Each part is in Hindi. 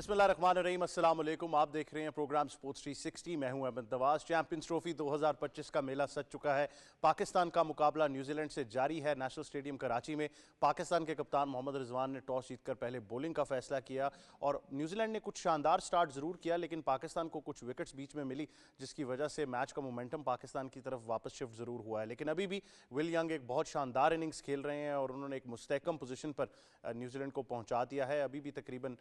बिस्मिल्लाहिर्रहमानिर्रहीम, अस्सलाम वालेकुम। आप देख रहे हैं प्रोग्राम स्पोर्ट्स 360। मैं हूं अहमद नवाज। चैंपियंस ट्रॉफी 2025 का मेला सज चुका है। पाकिस्तान का मुकाबला न्यूजीलैंड से जारी है नेशनल स्टेडियम कराची में। पाकिस्तान के कप्तान मोहम्मद रिजवान ने टॉस जीतकर पहले बॉलिंग का फैसला किया और न्यूजीलैंड ने कुछ शानदार स्टार्ट जरूर किया, लेकिन पाकिस्तान को कुछ विकेट्स बीच में मिली जिसकी वजह से मैच का मोमेंटम पाकिस्तान की तरफ वापस शिफ्ट जरूर हुआ है। लेकिन अभी भी विल यंग एक बहुत शानदार इनिंग्स खेल रहे हैं और उन्होंने एक मुस्तहकम पोजीशन पर न्यूजीलैंड को पहुंचा दिया है। अभी भी तकरीबन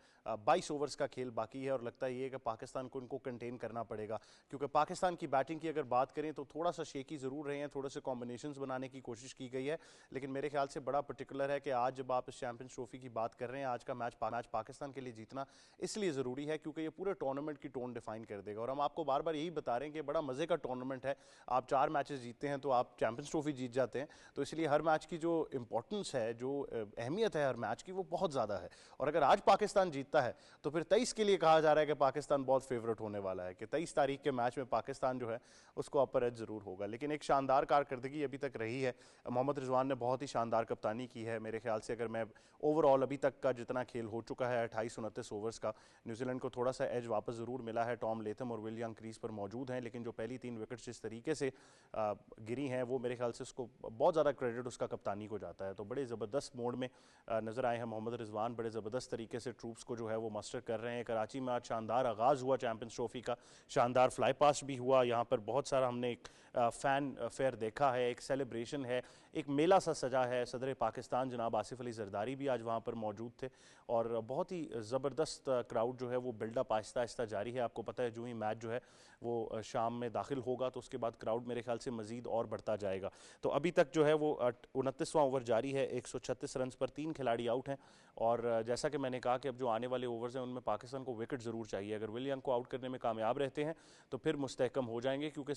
22 ओवर्स का खेल बाकी है और लगता है कि पाकिस्तान को इनको कंटेन करना पड़ेगा, क्योंकि पाकिस्तान की बैटिंग की अगर बात करें तो थोड़ा सा शेकी जरूर रहे हैं, थोड़े से कॉम्बिनेशंस बनाने की कोशिश की गई है। लेकिन मेरे ख्याल से बड़ा पर्टिकुलर है कि आज जब आप इस चैंपियंस ट्रॉफी की बात कर रहे हैं, आज का मैच पाकिस्तान के लिए जीतना इसलिए जरूरी है क्योंकि ये पूरे टूर्नामेंट की टोन डिफाइन कर देगा। और हम आपको बार बार यही बता रहे हैं कि बड़ा मजे का टूर्नामेंट है। आप 4 मैचेस जीतते हैं तो आप चैंपियंस ट्रॉफी जीत जाते हैं, तो इसलिए हर मैच की जो इंपॉर्टेंस है, जो अहमियत है हर मैच की, वो बहुत ज्यादा है। और अगर आज पाकिस्तान जीतता है तो फिर 23 के लिए कहा जा रहा है कि पाकिस्तान बहुत फेवरेट होने वाला है, कि 23 तारीख के मैच में पाकिस्तान जो है उसको अपर एज जरूर होगा। लेकिन एक शानदार कारकर्दगी अभी तक रही है। मोहम्मद रिजवान ने बहुत ही शानदार कप्तानी की है। मेरे ख्याल से अगर मैं ओवरऑल अभी तक का जितना खेल हो चुका है 28-29 ओवर्स का, न्यूजीलैंड को थोड़ा सा एज वापस जरूर मिला है। टॉम लेथम और विल यंग क्रीज पर मौजूद हैं, लेकिन जो पहली 3 विकेट्स जिस तरीके से गिरी हैं वो मेरे ख्याल से उसको बहुत ज़्यादा क्रेडिट उसका कप्तानी को जाता है। तो बड़े ज़बरदस्त मोड में नजर आए हैं मोहम्मद रिजवान। बड़े ज़बरदस्त तरीके से ट्रूप्स को जो है वो मस्टर कर रहे हैं। कराची में आज शानदार आगाज़ हुआ चैंपियंस ट्रॉफी का, शानदार फ्लाई पास्ट भी हुआ। यहाँ पर बहुत सारा हमने एक फ़ैन फेयर देखा है, एक सेलिब्रेशन है, एक मेला सा सजा है। सदर पाकिस्तान जनाब आसिफ अली जरदारी भी आज वहाँ पर मौजूद थे और बहुत ही ज़बरदस्त क्राउड जो है वो बिल्डअप आहिस्ता आहिस्ता जारी है। आपको पता है जो ही मैच जो है वो शाम में दाखिल होगा तो उसके बाद क्राउड मेरे ख्याल से मज़ीद और बढ़ता जाएगा। तो अभी तक जो है वो 29वां ओवर जारी है। 136 रन पर 3 खिलाड़ी आउट हैं और जैसा कि मैंने कहा कि अब जो आने वाले ओवर्स हैं उनमें पाकिस्तान को विकेट ज़रूर चाहिए। अगर विल यंग को आउट करने में कामयाब रहते हैं तो फिर मुस्तहकम हो जाएंगे, क्योंकि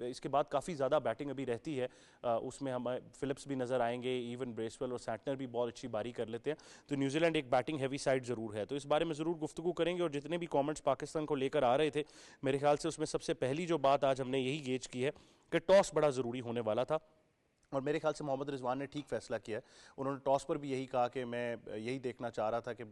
इसके बाद काफ़ी ज़्यादा बैटिंग अभी रहती है। उसमें हम फिलिप्स भी नज़र आएंगे, इवन ब्रेसवेल और सैंटनर भी बहुत अच्छी बारी कर लेते हैं। तो न्यूजीलैंड एक बैटिंग हैवी साइड ज़रूर है, तो इस बारे में ज़रूर गुफ्तगू करेंगे। और जितने भी कॉमेंट्स पाकिस्तान को लेकर आ रहे थे, मेरे ख्याल से उसमें सबसे पहली जो बात आज हमने यही गेज की है कि टॉस बड़ा ज़रूरी होने वाला था और मेरे ख्याल से मोहम्मद रिजवान ने ठीक फैसला किया है। उन्होंने टॉस पर भी यही कहा कि मैं यही देखना चाह रहा था कि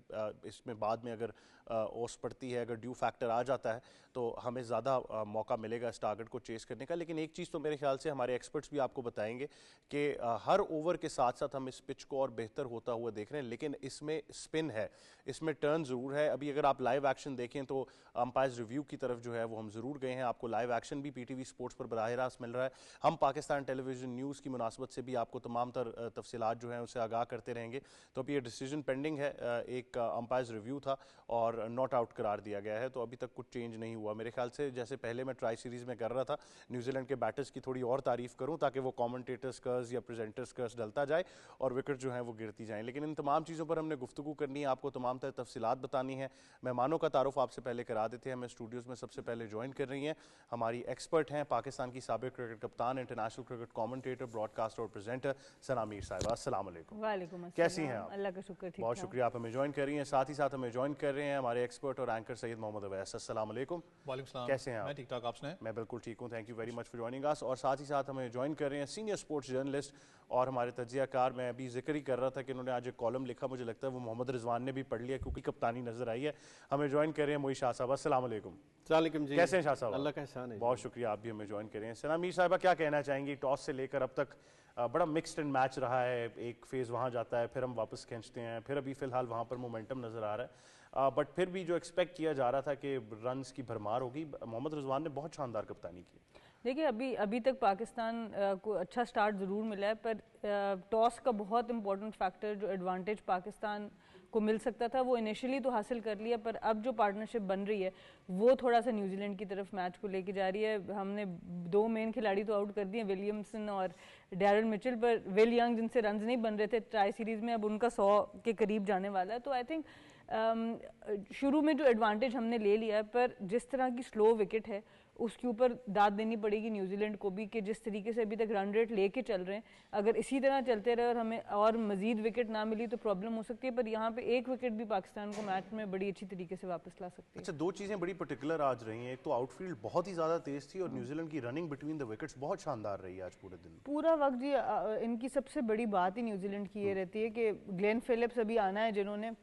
इसमें बाद में अगर ओस पड़ती है, अगर ड्यू फैक्टर आ जाता है तो हमें ज़्यादा मौका मिलेगा इस टारगेट को चेस करने का। लेकिन एक चीज़ तो मेरे ख्याल से हमारे एक्सपर्ट्स भी आपको बताएंगे कि हर ओवर के साथ साथ हम इस पिच को और बेहतर होता हुआ देख रहे हैं, लेकिन इसमें स्पिन है, इसमें टर्न ज़रूर है। अभी अगर आप लाइव एक्शन देखें तो अंपायर्स रिव्यू की तरफ जो है वो हम ज़रूर गए हैं। आपको लाइव एक्शन भी PTV स्पोर्ट्स पर बराह रास्त मिल रहा है। हम पाकिस्तान टेलीविजन न्यूज़ की मुनासबत से भी आपको तमाम तफसीलात जो हैं उसे आगाह करते रहेंगे। तो अभी ये डिसीजन पेंडिंग है, एक अंपायर्स रिव्यू था और नॉट आउट करार दिया गया है, तो अभी तक कुछ चेंज नहीं हुआ। मेरे ख्याल से जैसे पहले मैं ट्राई सीरीज़ में कर रहा था, न्यूजीलैंड के बैटर्स की थोड़ी और तारीफ करूं ताकि वो कॉमेंटेटर्स कर्स या प्रेजेंटर्स कर्स डलता जाए और विकेट जो हैं वो गिरती जाएं। लेकिन इन तमाम चीज़ों पर हमने गुफ्तगू करनी है, आपको तमाम तफसीलात बतानी है। मेहमानों का तारुफ आपसे पहले करा देते हैं। हमें स्टूडियोज़ में सबसे पहले ज्वाइन कर रही हैं हमारी एक्सपर्ट हैं, पाकिस्तान की साबिक क्रिकेट कप्तान, इंटरनेशनल क्रिकेट कॉमेंटेटर, ब्रॉडकास्टर और प्रेजेंटर सना मीर साहिबा। अस्सलाम वालेकुम। वालेकुम अस्सलाम। कैसी हैं आप? अल्लाह का शुक्र, ठीक। बहुत शुक्रिया आप हमें ज्वाइन कर रही हैं। साथ ही साथ हमें ज्वाइन कर रहे हैं हमारे एक्सपर्ट और एंकर सैयद मोहम्मद अवैस। अस्सलाम वालेकुम। वालेकुम सलाम। कैसे हैं आप? मैं ठीक ठाक, आप सुनाएं? मैं बिल्कुल ठीक हूँ, thank you very much for joining us. और साथ ही साथ हमें ज्वाइन कर रहे हैं सीनियर स्पोर्ट्स जर्नलिस्ट और हमारे तज्जियाकार। मैं अभी जिक्र ही कर रहा था कि इन्होंने आज एक कॉलम लिखा, मुझे लगता है वो मोहम्मद रिजवान ने भी पढ़ लिया क्योंकि कप्तानी नजर आई है। हमें ज्वाइन कर रहे हैं मोई शाह साहब। अस्सलाम वालेकुम। जी। कैसे हैं शाह साहब? अल्लाह का एहसान है। बहुत शुक्रिया, आप भी हमें ज्वाइन करें। सना मीर साहिबा, क्या कहना चाहेंगी? टॉस से लेकर अब तक बड़ा मिक्स्ड एंड मैच रहा है। एक फेज वहां जाता है, फिर हम वापस खींचते हैं, फिर अभी फिलहाल वहां पर मोमेंटम नजर आ रहा है, बट फिर भी जो एक्सपेक्ट किया जा रहा था कि रन्स की भरमार होगी, मोहम्मद रिजवान ने बहुत शानदार कप्तानी की। देखिए, अभी तक पाकिस्तान को अच्छा स्टार्ट ज़रूर मिला है, पर टॉस का बहुत इंपॉर्टेंट फैक्टर जो एडवांटेज पाकिस्तान को मिल सकता था वो इनिशियली तो हासिल कर लिया, पर अब जो पार्टनरशिप बन रही है वो थोड़ा सा न्यूजीलैंड की तरफ मैच को लेके जा रही है। हमने 2 मेन खिलाड़ी तो आउट कर दिए, विलियमसन और डैरल मिचेल, पर विल यंग जिनसे रन्स नहीं बन रहे थे ट्राई सीरीज़ में, अब उनका 100 के करीब जाने वाला है। तो आई थिंक शुरू में जो एडवांटेज हमने ले लिया है, पर जिस तरह की स्लो विकेट है उसके ऊपर दाद देनी पड़ेगी न्यूजीलैंड को भी कि जिस तरीके से अभी तक रन रेट लेके चल रहे हैं, अगर इसी तरह चलते रहे और हमें और मजीद विकेट ना मिली तो प्रॉब्लम हो सकती है। पर यहाँ पे एक विकेट भी पाकिस्तान को मैच में बड़ी अच्छी तरीके से वापस ला सकती है। अच्छा, 2 चीजें बड़ी पर्टिकुलर आज रही हैं। एक तो आउटफील्ड बहुत ही ज्यादा तेज थी और न्यूजीलैंड की रनिंग बिटवीन द विकेट्स बहुत शानदार रही आज पूरे दिन। पूरा वक्त जी इनकी सबसे बड़ी बात ही न्यूजीलैंड की ये रहती है कि ग्लेन फिलिप्स अभी आना है जिन्होंने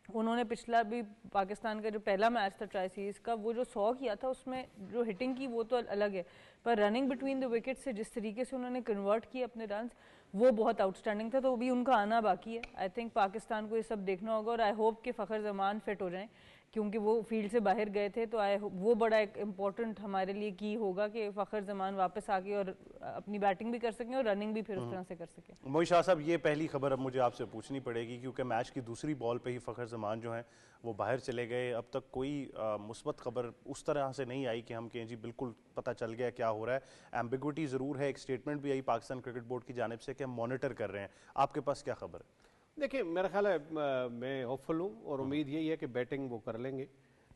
उन्होंने पिछला भी पाकिस्तान का जो पहला मैच था ट्राई सीरीज़ का, वो जो 100 किया था उसमें जो हिटिंग की वो तो अलग है, पर रनिंग बिटवीन द विकेट से जिस तरीके से उन्होंने कन्वर्ट किए अपने रन्स, वो बहुत आउटस्टैंडिंग था। तो अभी उनका आना बाकी है। आई थिंक पाकिस्तान को ये सब देखना होगा और आई होप कि फ़खर जमान फिट हो जाएं, क्योंकि वो फील्ड से बाहर गए थे। तो वो बड़ा एक इम्पॉर्टेंट हमारे लिए की होगा कि फ़खर जमान वापस आके और अपनी बैटिंग भी कर सकें और रनिंग भी फिर उस तरह से कर सकें। मोई शाह साहब, ये पहली खबर अब मुझे आपसे पूछनी पड़ेगी, क्योंकि मैच की दूसरी बॉल पे ही फ़खर जमान जो हैं वो बाहर चले गए। अब तक कोई मुस्बत खबर उस तरह से नहीं आई कि हम कहें जी बिल्कुल पता चल गया क्या हो रहा है। एम्बिग्विटी ज़रूर है, एक स्टेटमेंट भी आई पाकिस्तान क्रिकेट बोर्ड की जानिब से कि हम मॉनिटर कर रहे हैं। आपके पास क्या खबर है? देखिए, मेरा ख्याल है मैं होपफुल हूँ और उम्मीद यही है कि बैटिंग वो कर लेंगे।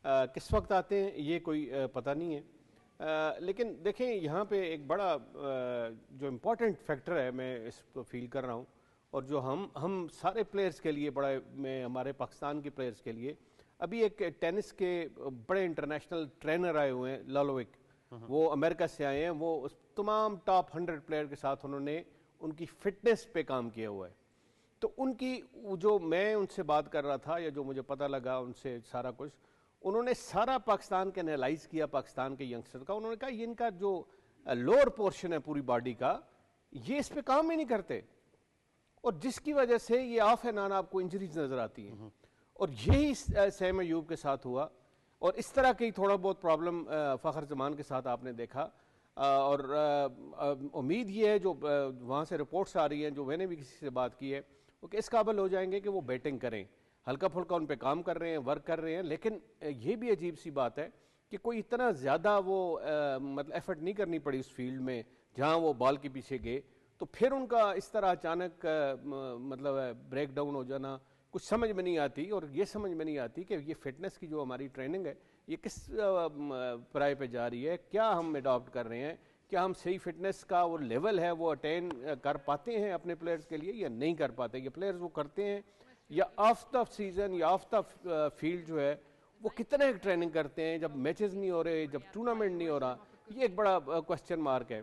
किस वक्त आते हैं ये कोई पता नहीं है। लेकिन देखें, यहाँ पे एक बड़ा जो इम्पोर्टेंट फैक्टर है, मैं इसको फील कर रहा हूँ, और जो हम सारे प्लेयर्स के लिए बड़ा, मैं हमारे पाकिस्तान के प्लेयर्स के लिए, अभी एक टेनिस के बड़े इंटरनेशनल ट्रेनर आए हुए हैं, लालोविक, वो अमेरिका से आए हैं। वो उस तमाम टॉप 100 प्लेयर के साथ उन्होंने उनकी फिटनेस पे काम किया हुआ है। तो उनकी जो मैं उनसे बात कर रहा था, या जो मुझे पता लगा उनसे सारा कुछ, उन्होंने सारा पाकिस्तान के एनालाइज किया, पाकिस्तान के यंगस्टर का। उन्होंने कहा ये इनका जो लोअर पोर्शन है पूरी बॉडी का, ये इस पे काम ही नहीं करते, और जिसकी वजह से ये ऑफ एंड ऑन आपको इंजरीज नजर आती हैं। और यही सैम अयूब के साथ हुआ, और इस तरह की थोड़ा बहुत प्रॉब्लम फ़खर जमान के साथ आपने देखा। और उम्मीद ये है, जो वहाँ से रिपोर्ट्स आ रही हैं, जो मैंने भी किसी से बात की है, वो किस काबिल हो जाएंगे कि वो बैटिंग करें। हल्का फुल्का उन पे काम कर रहे हैं, वर्क कर रहे हैं, लेकिन ये भी अजीब सी बात है कि कोई इतना ज़्यादा वो मतलब एफर्ट नहीं करनी पड़ी उस फील्ड में जहाँ वो बॉल के पीछे गए। तो फिर उनका इस तरह अचानक मतलब ब्रेक डाउन हो जाना कुछ समझ में नहीं आती। और ये समझ में नहीं आती कि ये फिटनेस की जो हमारी ट्रेनिंग है, ये किस प्राय पे जा रही है, क्या हम अडॉप्ट कर रहे हैं, क्या हम सही फिटनेस का वो लेवल है वो अटेन कर पाते हैं अपने प्लेयर्स के लिए, या नहीं कर पाते। ये प्लेयर्स वो करते हैं, या ऑफ द सीजन या ऑफ द फील्ड जो है वो कितने ट्रेनिंग करते हैं, जब मैचेस नहीं हो रहे, जब टूर्नामेंट नहीं हो रहा, ये एक बड़ा क्वेश्चन मार्क है।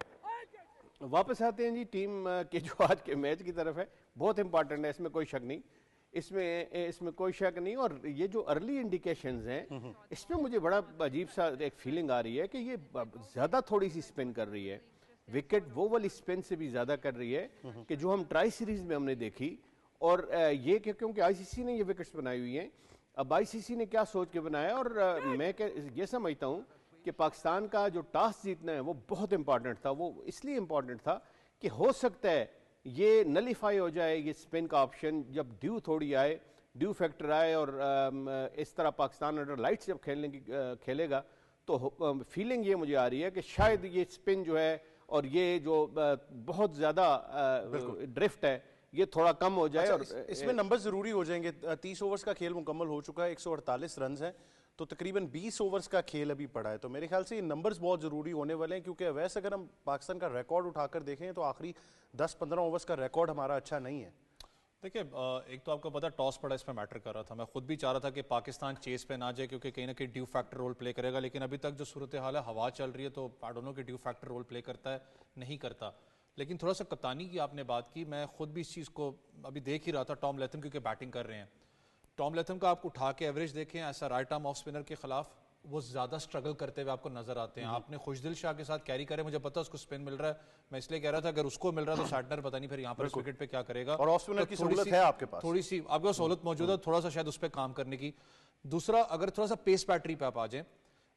वापस आते हैं जी टीम के जो आज के मैच की तरफ है, बहुत इंपॉर्टेंट है, इसमें कोई शक नहीं, इसमें कोई शक नहीं। और ये जो अर्ली इंडिकेशंस हैं, इसमें मुझे बड़ा अजीब सा एक फीलिंग आ रही है कि ये ज़्यादा थोड़ी सी स्पिन कर रही है, विकेट वो वाली स्पिन से भी ज़्यादा कर रही है कि जो हम ट्राई सीरीज में हमने देखी। और ये क्योंकि आईसीसी ने ये विकेट्स बनाई हुई हैं, अब आईसीसी ने क्या सोच के बनाया, और मैं ये समझता हूँ कि पाकिस्तान का जो टॉस जीतना है वो बहुत इंपॉर्टेंट था। वो इसलिए इंपॉर्टेंट था कि हो सकता है ये नलीफाई हो जाए, ये स्पिन का ऑप्शन, जब ड्यू थोड़ी आए, ड्यू फैक्टर आए, और इस तरह पाकिस्तान अंडर लाइट्स जब खेलेगा, तो फीलिंग ये मुझे आ रही है कि शायद ये स्पिन जो है और ये जो बहुत ज़्यादा ड्रिफ्ट है, ये थोड़ा कम हो जाए। अच्छा, और इसमें नंबर जरूरी हो जाएंगे। 30 ओवर्स का खेल मुकम्मल हो चुका है, 148 रन हैं, तो तकरीबन 20 ओवर्स का खेल अभी पड़ा है। तो मेरे ख्याल से ये नंबर्स बहुत ज़रूरी होने वाले हैं, क्योंकि वैसे अगर हम पाकिस्तान का रिकॉर्ड उठाकर देखें तो आखिरी 10-15 ओवर्स का रिकॉर्ड हमारा अच्छा नहीं है। देखिए, एक तो आपको पता टॉस पड़ा इसमें मैटर कर रहा था। मैं खुद भी चाह रहा था कि पाकिस्तान चेस पे ना जाए, क्योंकि कहीं ना कहीं ड्यू फैक्टर रोल प्ले करेगा, लेकिन अभी तक जो सूरत हाल है, हवा चल रही है, तो आई डोंट नो कि ड्यू फैक्टर रोल प्ले करता है नहीं करता। लेकिन थोड़ा सा कप्तानी की आपने बात की, मैं खुद भी इस चीज़ को अभी देख ही रहा था। टॉम लेथम क्योंकि बैटिंग कर रहे हैं, टॉम लेथम का आप उठा के एवरेज देखें, ऐसा राइट आर्म ऑफ स्पिनर के खिलाफ वो ज़्यादा स्ट्रगल करते हुए आपको नजर आते हैं। आपने खुशदिल शाह के साथ कैरी करे, मुझे पता उसको स्पिन मिल रहा है, मैं इसलिए कह रहा था अगर उसको मिल रहा है तो सैटनर पता नहीं फिर यहाँ पर इस विकेट पे क्या करेगा। और ऑफ स्पिनर की सहूलत है आपके पास, थोड़ी सी आपके पास सहूलत मौजूद है, थोड़ा सा शायद उस पर काम करने की। दूसरा, अगर थोड़ा सा पेस बैटरी पे आप आ जाए,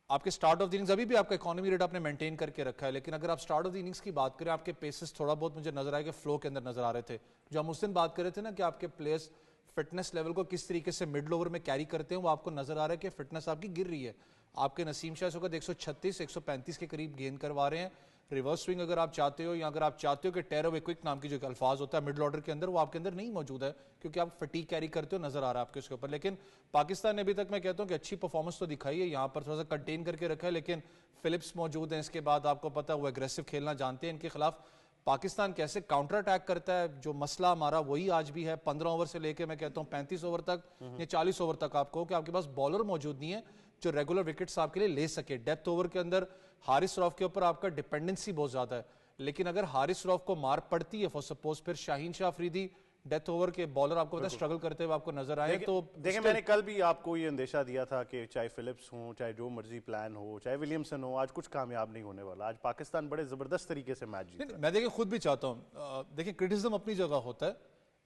आपके स्टार्ट ऑफ द इनिंग्स अभी भी आपका इकोनॉमी रेट आपने मेंटेन करके रखा है, लेकिन अगर आप स्टार्ट ऑफ द इनिंग्स की बात करें, आपके पेसेस थोड़ा बहुत मुझे नजर आया कि फ्लो के अंदर नजर आ रहे थे। जो हम उस दिन बात कर रहे थे ना कि आपके प्लेयर्स फिटनेस लेवल को किस तरीके से मिडल ओवर में कैरी करते हैं, वो आपको नजर आ रहा है कि फिटनेस आपकी गिर रही है। आपके नसीम शाह इस वक्त 136-135 के करीब गेंद करवा रहे हैं। रिवर्स स्विंग अगर आप चाहते हो, या अगर आप चाहते हो कि टेर अवे क्विक नाम की जो अल्फाज होता है मिडल ऑर्डर के अंदर, वो आपके अंदर नहीं मौजूद है, क्योंकि आप फटीग कैरी करते हो, नजर आ रहा है आपके उसके ऊपर। लेकिन पाकिस्तान ने अभी तक मैं कहता हूं कि अच्छी परफॉर्मेंस तो दिखाई है, यहाँ पर थोड़ा सा कंटेन करके रखा है, लेकिन फिलिप्स मौजूद हैं, इसके बाद आपको पता है वो एग्रेसिव खेलना जानते हैं। इनके खिलाफ पाकिस्तान कैसे काउंटर अटैक करता है, जो मसला हमारा वही आज भी है। 15 ओवर से लेकर मैं कहता हूँ 35 ओवर तक या 40 ओवर तक आपको कि आपके पास बॉलर मौजूद नहीं है जो रेगुलर विकेट्स आपके लिए ले सके। डेप्थ ओवर के अंदर हारिस रऊफ के ऊपर आपका डिपेंडेंसी बहुत ज्यादा है, लेकिन अगर हारिस रऊफ को मार पड़ती है फॉर सपोज, फिर शाहीन शाह अफरीदी डेथ ओवर के बॉलर आपको पता है स्ट्रगल करते हुए आपको नजर आए। तो देखिए मैंने कल भी आपको ये अंदेशा दिया था कि चाहे फिलिप्स हो, चाहे जो मर्जी प्लान हो, चाहे विलियमसन हो, आज कुछ कामयाब नहीं होने वाला। आज पाकिस्तान बड़े जबरदस्त तरीके से मैच जीता। मैं देखिए खुद भी चाहता हूँ, देखिए क्रिटिसिज्म अपनी जगह होता है,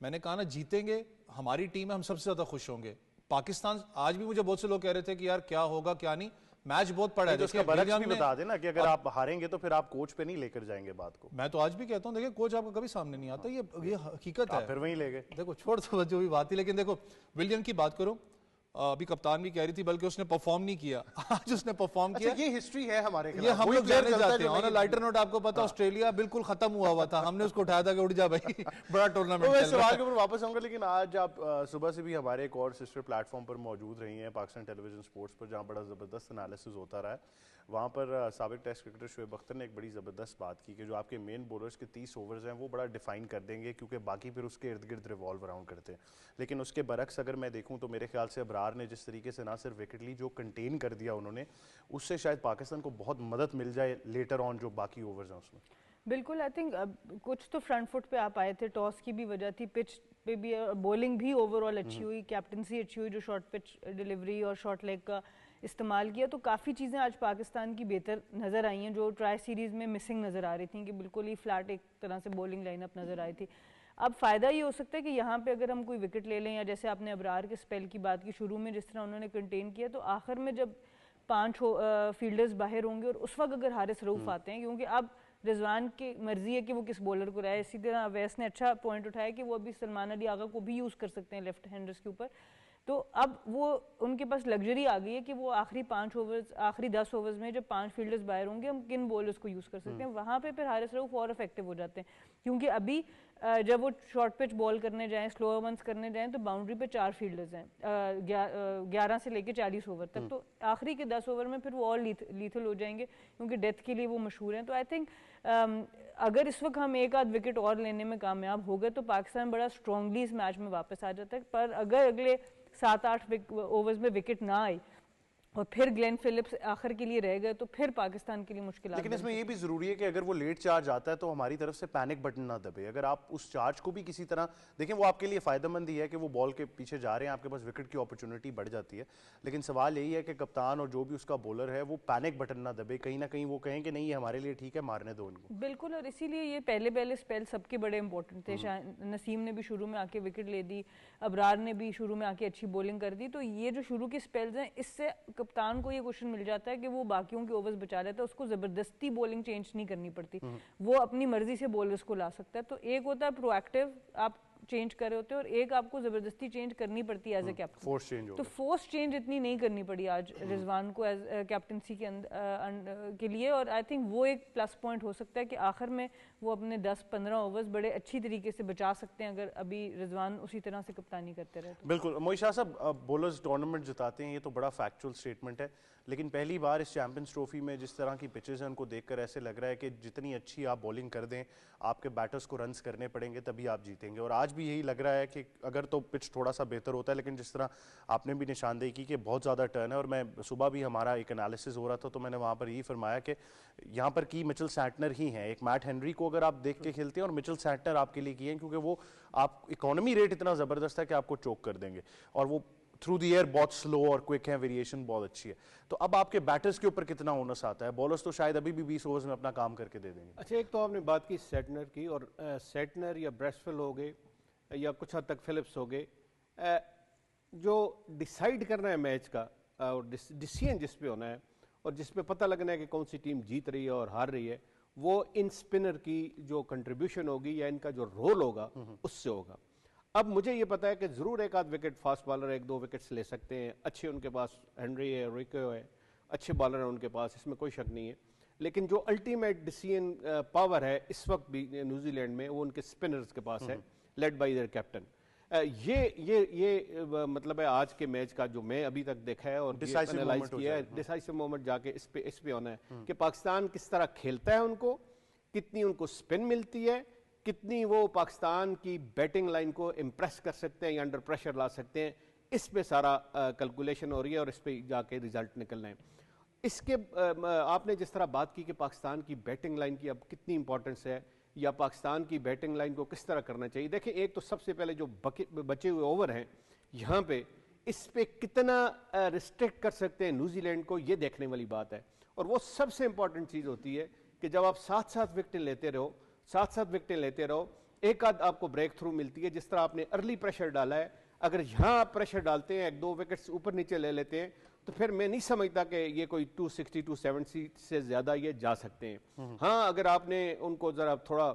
मैंने कहा ना जीतेंगे हमारी टीम है, हम सबसे ज्यादा खुश होंगे। पाकिस्तान आज भी मुझे बहुत से लोग कह रहे थे कि यार क्या होगा क्या नहीं, मैच बहुत पड़ा है। तो उसका बरक्स भी बता देना कि अगर आप हारेंगे तो फिर आप कोच पे नहीं लेकर जाएंगे बात को। मैं तो आज भी कहता हूं देखिए कोच आपका कभी सामने नहीं आता, ये हकीकत है। फिर वहीं ले गए। देखो छोड़ दो जो भी बात थी, लेकिन देखो विलियम की बात करो, अभी कप्तान भी कह रही थी बल्कि उसने परफॉर्म नहीं किया, आज उसने परफॉर्म किया। ये हिस्ट्री है हमारे खिलाफ, ये हम लोग जाने जाते हैं। हैं। लाइटर नोट आपको पता ऑस्ट्रेलिया बिल्कुल खत्म हुआ था, हमने उसको उठाया था कि उठ जा भाई बड़ा टूर्नामेंट। मैं सवाल के ऊपर वापस आऊंगा, लेकिन आज आप सुबह से भी हमारे एक और सिस्टर प्लेटफॉर्म पर मौजूद रही हैं, पाकिस्तान टेलीविजन स्पोर्ट्स पर, जहां बड़ा जबरदस्त एनालिसिस होता रहा है। वहाँ पर साबिक टेस्ट क्रिकेटर शुएब अख्तर ने एक बड़ी ज़बरदस्त बात की कि जो आपके मेन बॉलर्स के 30 ओवर्स हैं वो बड़ा डिफाइन कर देंगे, क्योंकि बाकी फिर उसके इर्द गिर्द रिवॉल्व अराउंड करते हैं। लेकिन उसके बरक्स अगर मैं देखूं तो मेरे ख्याल से अबरार ने जिस तरीके से ना सिर्फ विकेट ली, जो कंटेन कर दिया उन्होंने, उससे शायद पाकिस्तान को बहुत मदद मिल जाए लेटर ऑन जो बाकी ओवर्स हैं उसमें। बिल्कुल, आई थिंक कुछ तो फ्रंट फुट पे आप आए थे, टॉस की भी वजह थी, पिच पे भी बॉलिंग भी ओवरऑल अच्छी हुई, कैप्टनसी अच्छी हुई, जो शॉर्ट पिच डिलीवरी और शॉर्ट लेग का इस्तेमाल किया, तो काफ़ी चीज़ें आज पाकिस्तान की बेहतर नज़र आई हैं, जो ट्राई सीरीज़ में मिसिंग नज़र आ रही थी कि बिल्कुल ही फ्लैट एक तरह से बॉलिंग लाइनअप नज़र आई थी। अब फ़ायदा ये हो सकता है कि यहाँ पे अगर हम कोई विकेट ले लें, या जैसे आपने अबरार के स्पेल की बात की, शुरू में जिस तरह उन्होंने कंटेन किया, तो आखिर में जब 5 फील्डर्स बाहर होंगे और उस वक्त अगर हारिस रऊफ आते हैं, क्योंकि अब रिजवान की मर्जी है कि वो किस बॉलर को लाए। इसी तरह अवैस ने अच्छा पॉइंट उठाया कि वो अभी सलमान अली आगा को भी यूज़ कर सकते हैं लेफ्ट हैंडर्स के ऊपर। तो अब वो उनके पास लग्जरी आ गई है कि वो आखिरी 5 ओवर्स, आखिरी 10 ओवर्स में जब 5 फील्डर्स बाहर होंगे, हम किन बॉलर्स को यूज़ कर सकते हैं, वहाँ पे फिर हारिस रऊफ और इफेक्टिव हो जाते हैं। क्योंकि अभी जब वो शॉर्ट पिच बॉल करने जाएं, स्लो वंस करने जाएं, तो बाउंड्री पे 4 फील्डर्स हैं 11 से लेके 40 ओवर तक। तो आखिरी के 10 ओवर में फिर वो और लीथल हो जाएंगे, क्योंकि डेथ के लिए वो मशहूर हैं। तो आई थिंक अगर इस वक्त हम एक आध विकेट और लेने में कामयाब हो गए तो पाकिस्तान बड़ा स्ट्रांगली इस मैच में वापस आ जाता है। पर अगर अगले 7-8 ओवर्स में विकेट ना आई और फिर ग्लेन फिलिप्स आखिर के लिए रह गए, तो फिर पाकिस्तान के लिए मुश्किल। लेकिन इसमें ये भी जरूरी है कि अगर वो लेट चार्ज आता है तो हमारी तरफ से पैनिक बटन ना दबे। अगर आप उस चार्ज को भी किसी तरह देखें, वो आपके लिए फायदेमंद ही है कि वो बॉल के पीछे जा रहे हैं, आपके पास विकेट की अपॉर्चुनिटी बढ़ जाती है। लेकिन सवाल यही है कि कप्तान और जो भी उसका बॉलर है वो पैनिक बटन ना दबे, कहीं ना कहीं वो कहें कि नहीं ये हमारे लिए ठीक है, मारने दो उनको। बिल्कुल, और इसीलिए ये पहले स्पेल सबके बड़े इंपॉर्टेंट थे। नसीम ने भी शुरू में आके विकेट ले दी, अबरार ने भी शुरू में आके अच्छी बॉलिंग कर दी। तो ये जो शुरू की स्पेल्स हैं, इससे कप्तान को ये क्वेश्चन मिल जाता है कि वो बाकियों के ओवर्स बचा लेता है, उसको जबरदस्ती बॉलिंग चेंज नहीं करनी पड़ती, वो अपनी मर्जी से बॉलर्स को ला सकता है। तो एक होता है प्रोएक्टिव, आप चेंज कर रहे होते हैं, और एक आपको जबरदस्ती चेंज करनी पड़ती है as a captain. Force change हो तो फोर्स चेंज इतनी नहीं करनी पड़ी आज रिजवान को एज कैप्टनसी के लिए, और आई थिंक वो एक प्लस पॉइंट हो सकता है कि आखिर में वो अपने 10-15 ओवर्स बड़े अच्छी तरीके से बचा सकते हैं अगर अभी रिजवान उसी तरह से कप्तानी करते रहे तो। बिल्कुल मोई शाह साहब, बॉलर्स टूर्नामेंट जिताते हैं, ये तो बड़ा फैक्चुअल स्टेटमेंट है, लेकिन पहली बार इस चैंपियंस ट्रॉफी में जिस तरह की पिचेस हैं उनको देखकर ऐसे लग रहा है कि जितनी अच्छी आप बॉलिंग कर दें, आपके बैटर्स को रन्स करने पड़ेंगे तभी आप जीतेंगे। और आज भी यही लग रहा है कि अगर तो पिच थोड़ा सा बेहतर होता है, लेकिन जिस तरह आपने भी निशानदेही की कि बहुत ज़्यादा टर्न है, और मैं सुबह भी हमारा एक एनालिसिस हो रहा था तो मैंने वहाँ पर यही फरमाया कि यहाँ पर की मिचेल सैंटनर ही हैं। एक मैट हेनरी को अगर आप देख के खेलते हैं और मिचेल सैंटनर आपके लिए की है, क्योंकि वो आप इकोनॉमी रेट इतना ज़बरदस्त है कि आपको चोक कर देंगे, और वो थ्रू द एयर बहुत स्लो और क्विक है, वेरिएशन बहुत अच्छी है। तो अब आपके बैटर्स के ऊपर कितना ओनस आता है? बॉलर्स तो शायद अभी भी 20 ओवर्स में अपना काम करके दे देंगे। अच्छा, एक तो आपने बात की सैटनर की, और सैटनर या ब्रेस्टफेल हो गए या कुछ हद तक फिलिप्स हो गए, जो डिसाइड करना है मैच का और डिसीजन जिस पे होना है और जिस पे पता लगना है कि कौन सी टीम जीत रही है और हार रही है, वो इन स्पिनर की जो कंट्रीब्यूशन होगी या इनका जो रोल होगा उससे होगा। अब मुझे ये पता है कि ज़रूर एक आध विकेट फास्ट बॉलर 1-2 विकेट्स ले सकते हैं, अच्छे उनके पास हेनरी है, रिको है, अच्छे बॉलर हैं उनके पास, इसमें कोई शक नहीं है। लेकिन जो अल्टीमेट डिसीजन पावर है इस वक्त भी न्यूजीलैंड में, वो उनके स्पिनर्स के पास है, लेड बाय देयर कैप्टन। ये मतलब है आज के मैच का जो मैं अभी तक देखा है और एनालाइज किया है, डिसाइसिव मोमेंट जाके इस पे होना है कि पाकिस्तान किस तरह खेलता है, उनको कितनी उनको स्पिन मिलती है, कितनी वो पाकिस्तान की बैटिंग लाइन को इम्प्रेस कर सकते हैं या अंडर प्रेशर ला सकते हैं। इस पे सारा कैलकुलेशन हो रही है और इस पे जाके रिजल्ट निकलना है। इसके आपने जिस तरह बात की कि पाकिस्तान की बैटिंग लाइन की अब कितनी इंपॉर्टेंस है, या पाकिस्तान की बैटिंग लाइन को किस तरह करना चाहिए। देखिए, एक तो सबसे पहले जो बचे हुए ओवर हैं यहाँ पे, इस पे कितना रिस्ट्रिक्ट कर सकते हैं न्यूजीलैंड को, ये देखने वाली बात है। और वो सबसे इंपॉर्टेंट चीज़ होती है कि जब आप साथ साथ विकेटें लेते रहो, एक आध आपको ब्रेक थ्रू मिलती है। जिस तरह आपने अर्ली प्रेशर डाला है, अगर यहाँ आप प्रेशर डालते हैं, 1-2 विकेट्स ऊपर नीचे ले लेते हैं, तो फिर मैं नहीं समझता कि ये कोई 260 270 से ज़्यादा ये जा सकते हैं। हाँ, अगर आपने उनको ज़रा थोड़ा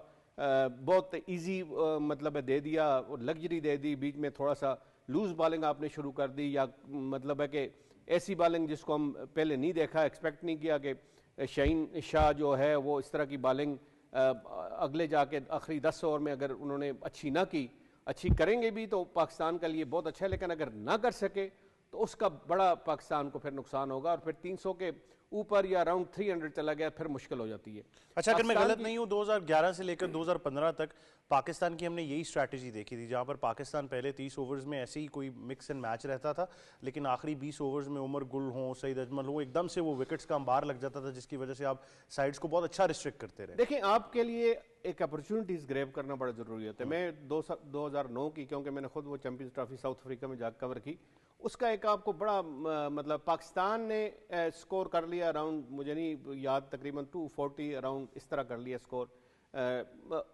बहुत इजी मतलब है दे दिया, लग्जरी दे दी, बीच में थोड़ा सा लूज बॉलिंग आपने शुरू कर दी, या मतलब है कि ऐसी बॉलिंग जिसको हम पहले नहीं देखा, एक्सपेक्ट नहीं किया कि शाहीन शाह जो है वो इस तरह की बॉलिंग अगले जाके आखिरी 10 ओवर में अगर उन्होंने अच्छी ना की, अच्छी करेंगे भी तो पाकिस्तान के लिए बहुत अच्छा है, लेकिन अगर ना कर सके तो उसका बड़ा पाकिस्तान को फिर नुकसान होगा, और फिर 300 के ऊपर या अराउंड 300 चला गया फिर मुश्किल हो जाती है। अच्छा, अगर मैं गलत नहीं हूं, 2011 से लेकर 2015 तक पाकिस्तान की हमने यही स्ट्रैटेजी देखी थी, जहां पर पाकिस्तान पहले 30 ओवर्स में ऐसे ही कोई मिक्स एंड मैच रहता था, लेकिन आखिरी 20 ओवर्स में उमर गुल हो, सईद अजमल हो, एकदम से वो विकेट्स का अंबार लग जाता था, जिसकी वजह से आप साइड्स को बहुत अच्छा रिस्ट्रिक्ट करते रहे। देखिए, आपके लिए एक अपॉर्चुनिटीज ग्रैब करना बड़ा जरूरी होता है। मैं 2009 की, क्योंकि मैंने खुद वो चैंपियंस ट्रॉफी साउथ अफ्रीका में जाकर कवर की, उसका एक आपको बड़ा मतलब पाकिस्तान ने स्कोर कर लिया अराउंड, मुझे नहीं याद, तकरीबन 240 अराउंड इस तरह कर लिया स्कोर।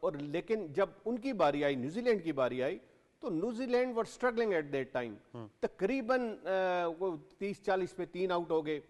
और लेकिन जब उनकी बारी आई, न्यूजीलैंड की बारी आई, तो New Zealand were struggling at that time. तकरीबन वो 30-40 पे 3 आउट हो गए,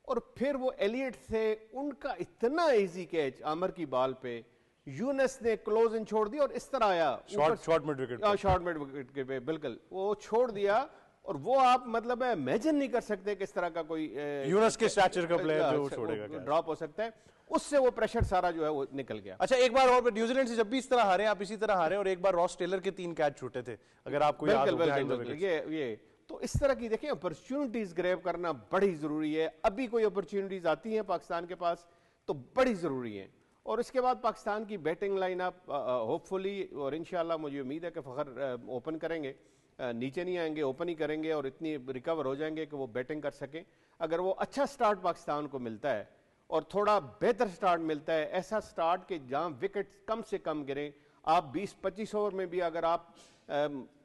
और फिर वो एलियट थे, उनका इतना इजी कैच आमर की बॉल पे, यूनस ने क्लोज इन छोड़ दिया और इस तरह आया शॉर्ट मिड विकेट पे, बिल्कुल वो छोड़ दिया। और वो आप मतलब है इमेजिन नहीं कर सकते किस तरह का कोई यूनस के स्टैचर का प्लेयर जो छोड़ेगा, ड्रॉप हो सकता है, उससे वो प्रेशर सारा जो है वो निकल गया। अच्छा, एक बार और न्यूजीलैंड से जब भी इस तरह हारे, आप इसी तरह हारे, और एक बार रॉस टेलर के 3 कैच छूटे थे, अगर आपको याद हो। ये तो इस तरह की देखिए अपॉर्चुनिटीज ग्रैब करना बड़ी जरूरी है। अभी कोई अपॉर्चुनिटीज आती हैं पाकिस्तान के पास तो बड़ी जरूरी है। और इसके बाद पाकिस्तान की बैटिंग लाइनअप होपफुली, और इंशाल्लाह मुझे उम्मीद है कि फखर ओपन करेंगे, नीचे नहीं आएंगे, ओपन ही करेंगे और इतनी रिकवर हो जाएंगे कि वो बैटिंग कर सकें। अगर वो अच्छा स्टार्ट पाकिस्तान को मिलता है और थोड़ा बेहतर स्टार्ट मिलता है, ऐसा स्टार्ट कि जहां विकेट कम से कम गिरें, आप 20-25 ओवर में भी अगर आप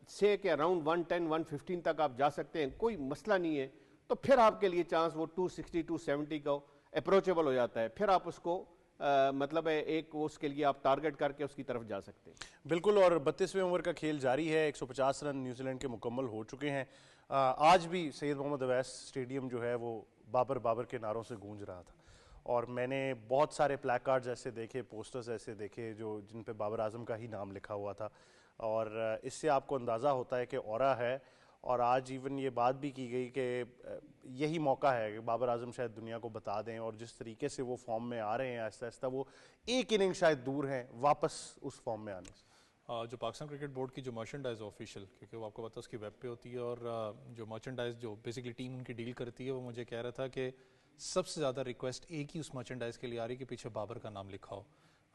से के अराउंड 110-115 तक आप जा सकते हैं, कोई मसला नहीं है, तो फिर आपके लिए चांस वो 260-270 का अप्रोचेबल हो जाता है। फिर आप उसको मतलब है एक उसके लिए आप टारगेट करके उसकी तरफ जा सकते हैं। बिल्कुल, और 32वें ओवर का खेल जारी है, 150 रन न्यूजीलैंड के मुकम्मल हो चुके हैं। आज भी सैयद मोहम्मद अवैस स्टेडियम जो है वो बाबर के नारों से गूंज रहा था, और मैंने बहुत सारे प्लैकार्ड्स ऐसे देखे, पोस्टर्स ऐसे देखे जो जिन पे बाबर आजम का ही नाम लिखा हुआ था, और इससे आपको अंदाज़ा होता है कि ऑरा है। और आज इवन ये बात भी की गई कि यही मौका है कि बाबर आजम शायद दुनिया को बता दें, और जिस तरीके से वो फॉर्म में आ रहे हैं आहिस्ता आहिस्ता, वो एक इनिंग शायद दूर हैं वापस उस फॉर्म में आने से। जो पाकिस्तान क्रिकेट बोर्ड की जो मर्चेंडाइज ऑफिशियल, क्योंकि वो आपको पता है उसकी वेब पे होती है, और जो मर्चेंडाइज जो बेसिकली टीम उनकी डील करती है, वो मुझे कह रहा था कि सबसे ज़्यादा रिक्वेस्ट एक ही उस मर्चेंडाइज के लिए आ रही कि पीछे बाबर का नाम लिखा हो।